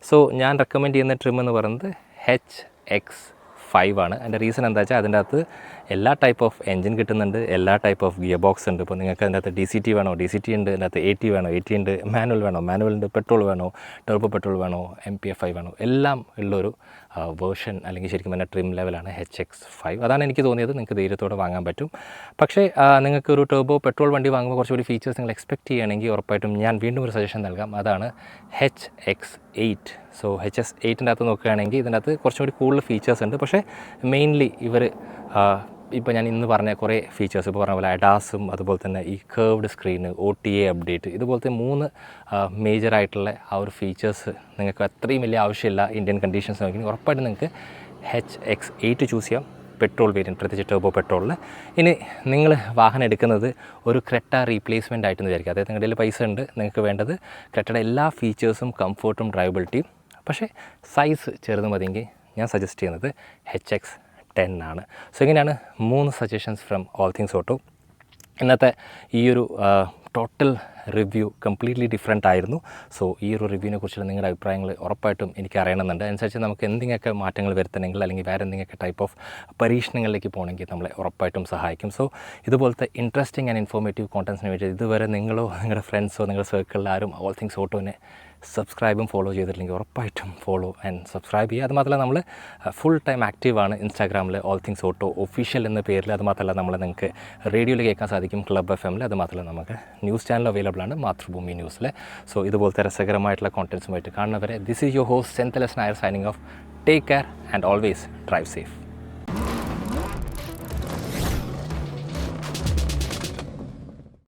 സോ ഞാൻ റെക്കമെൻഡ് ചെയ്യുന്ന ട്രിം എന്ന് പറയുന്നത് HX5 ആണ്. അതിൻ്റെ റീസൺ എന്താ വെച്ചാൽ അതിൻ്റെ അകത്ത് എല്ലാ ടൈപ്പ് ഓഫ് എൻജിൻ കിട്ടുന്നുണ്ട്, എല്ലാ ടൈപ്പ് ഓഫ് ഗിയർ ബോക്സ് ഉണ്ട്. ഇപ്പോൾ നിങ്ങൾക്ക് അതിൻ്റെ അകത്ത് DCT വേണോ DCT ഉണ്ട്, അതിനകത്ത് AT വേണോ AT ഉണ്ട്, മാനുവൽ വേണോ മാനുവൽ ഉണ്ട്, പെട്രോൾ വേണോ ടർബോ പെട്രോൾ വേണോ MPFI വേണോ, എല്ലാം ഉള്ളൊരു വേർഷൻ അല്ലെങ്കിൽ ശരിക്കും തന്നെ ട്രിം ലെവലാണ് HX5. അതാണ് എനിക്ക് തോന്നിയത്. നിങ്ങൾക്ക് ധൈര്യത്തോടെ വാങ്ങാൻ പറ്റും. പക്ഷേ നിങ്ങൾക്ക് ഒരു ടർബോ പെട്രോൾ വണ്ടി വാങ്ങുമ്പോൾ കുറച്ചുകൂടി ഫീച്ചേഴ്സ് നിങ്ങൾ എക്സ്പെക്റ്റ് ചെയ്യുകയാണെങ്കിൽ ഉറപ്പായിട്ടും ഞാൻ വീണ്ടും ഒരു സജഷൻ നൽകാം. അതാണ് HX8. സോ HS8 അകത്ത് നോക്കുകയാണെങ്കിൽ ഇതിൻ്റെ അകത്ത് കുറച്ചും കൂടി കൂടുതൽ ഫീച്ചേഴ്സ് ഉണ്ട്. പക്ഷേ മെയിൻലി ഇവർ ഇപ്പോൾ ഞാൻ ഇന്ന് പറഞ്ഞ കുറേ ഫീച്ചേഴ്സ് ഇപ്പോൾ പറഞ്ഞ പോലെ അഡാസും അതുപോലെ തന്നെ ഈ കേർവ്ഡ് സ്ക്രീന് OTA അപ്ഡേറ്റ് ഇതുപോലത്തെ 3 മേജറായിട്ടുള്ള ആ ഒരു ഫീച്ചേഴ്സ് നിങ്ങൾക്ക് അത്രയും വലിയ ആവശ്യമില്ല ഇന്ത്യൻ കണ്ടീഷൻസ് നോക്കി ഉറപ്പായിട്ടും നിങ്ങൾക്ക് HX8 ചൂസ് ചെയ്യാം, പെട്രോൾ വേരിയൻറ്റ്, പ്രത്യേകിച്ച് ടർബോ പെട്രോളിൽ. ഇനി നിങ്ങൾ വാഹനം എടുക്കുന്നത് ഒരു ക്രെറ്റ റീപ്ലേസ്മെൻ്റ് ആയിട്ടെന്ന് വിചാരിക്കുക. അതായത് നിങ്ങളുടെ കയ്യിൽ പൈസ ഉണ്ട്, നിങ്ങൾക്ക് വേണ്ടത് ക്രെറ്റയുടെ എല്ലാ ഫീച്ചേഴ്സും കംഫർട്ടും ഡ്രൈവബിലിറ്റിയും, പക്ഷേ സൈസ് ചെറുത് മതിയെങ്കിൽ ഞാൻ സജസ്റ്റ് ചെയ്യുന്നത് HX10 ആണ്. സോ ഇങ്ങനെയാണ് 3 suggestions from all things auto. ഇന്നത്തെ ഈ ഒരു ടോട്ടൽ റിവ്യൂ കംപ്ലീറ്റ്ലി ഡിഫറെൻ്റ് ആയിരുന്നു. സോ ഈ ഒരു റിവ്യൂവിനെ കുറിച്ചുള്ള നിങ്ങളുടെ അഭിപ്രായങ്ങൾ ഉറപ്പായിട്ടും എനിക്ക് അറിയണമെന്നുണ്ട്. അനുസരിച്ച് നമുക്ക് എന്തെങ്കിലുമൊക്കെ മാറ്റങ്ങൾ വരുത്തണമെങ്കിൽ അല്ലെങ്കിൽ വേറെ എന്തെങ്കിലുമൊക്കെ ടൈപ്പ് ഓഫ് പരീക്ഷണങ്ങളിലേക്ക് പോകണമെങ്കിൽ നമ്മളെ ഉറപ്പായിട്ടും സഹായിക്കും. സോ ഇതുപോലത്തെ ഇൻട്രസ്റ്റിംഗ് ആൻഡ് ഇൻഫോർമേറ്റീവ് കോണ്ടൻസിന് വേണ്ടി ഇതുവരെ നിങ്ങളോ നിങ്ങളുടെ ഫ്രണ്ട്സോ നിങ്ങളുടെ സർക്കിളിൽ ആരും ഓൾ തിങ്സ് ഓട്ടോനെ സബ്സ്ക്രൈബും ഫോളോ ചെയ്തിട്ടില്ലെങ്കിൽ ഉറപ്പായിട്ടും ഫോളോ ആൻഡ് സബ്സ്ക്രൈബ് ചെയ്യുക. അതുമാത്രമല്ല നമ്മൾ ഫുൾ ടൈം ആക്റ്റീവാണ് ഇൻസ്റ്റാഗ്രാമിൽ ഓൾ തിങ്സ് ഓട്ടോ ഒഫീഷ്യൽ എന്ന പേരിൽ. അതുമാത്രമല്ല നമ്മൾ നിങ്ങൾക്ക് റേഡിയോയിൽ കേൾക്കാൻ സാധിക്കും ക്ലബ് FM. അതുമാത്രമല്ല നമുക്ക് ന്യൂസ് ചാനൽ അവൈലബിൾ ആണ് മാതൃഭൂമി ന്യൂസിൽ. സോ ഇതുപോലത്തെ രസകരമായിട്ടുള്ള കോണ്ടൻസുമായിട്ട് കാണുന്നവരെ this is your host Senthil S Nair signing off. Take care and always drive safe.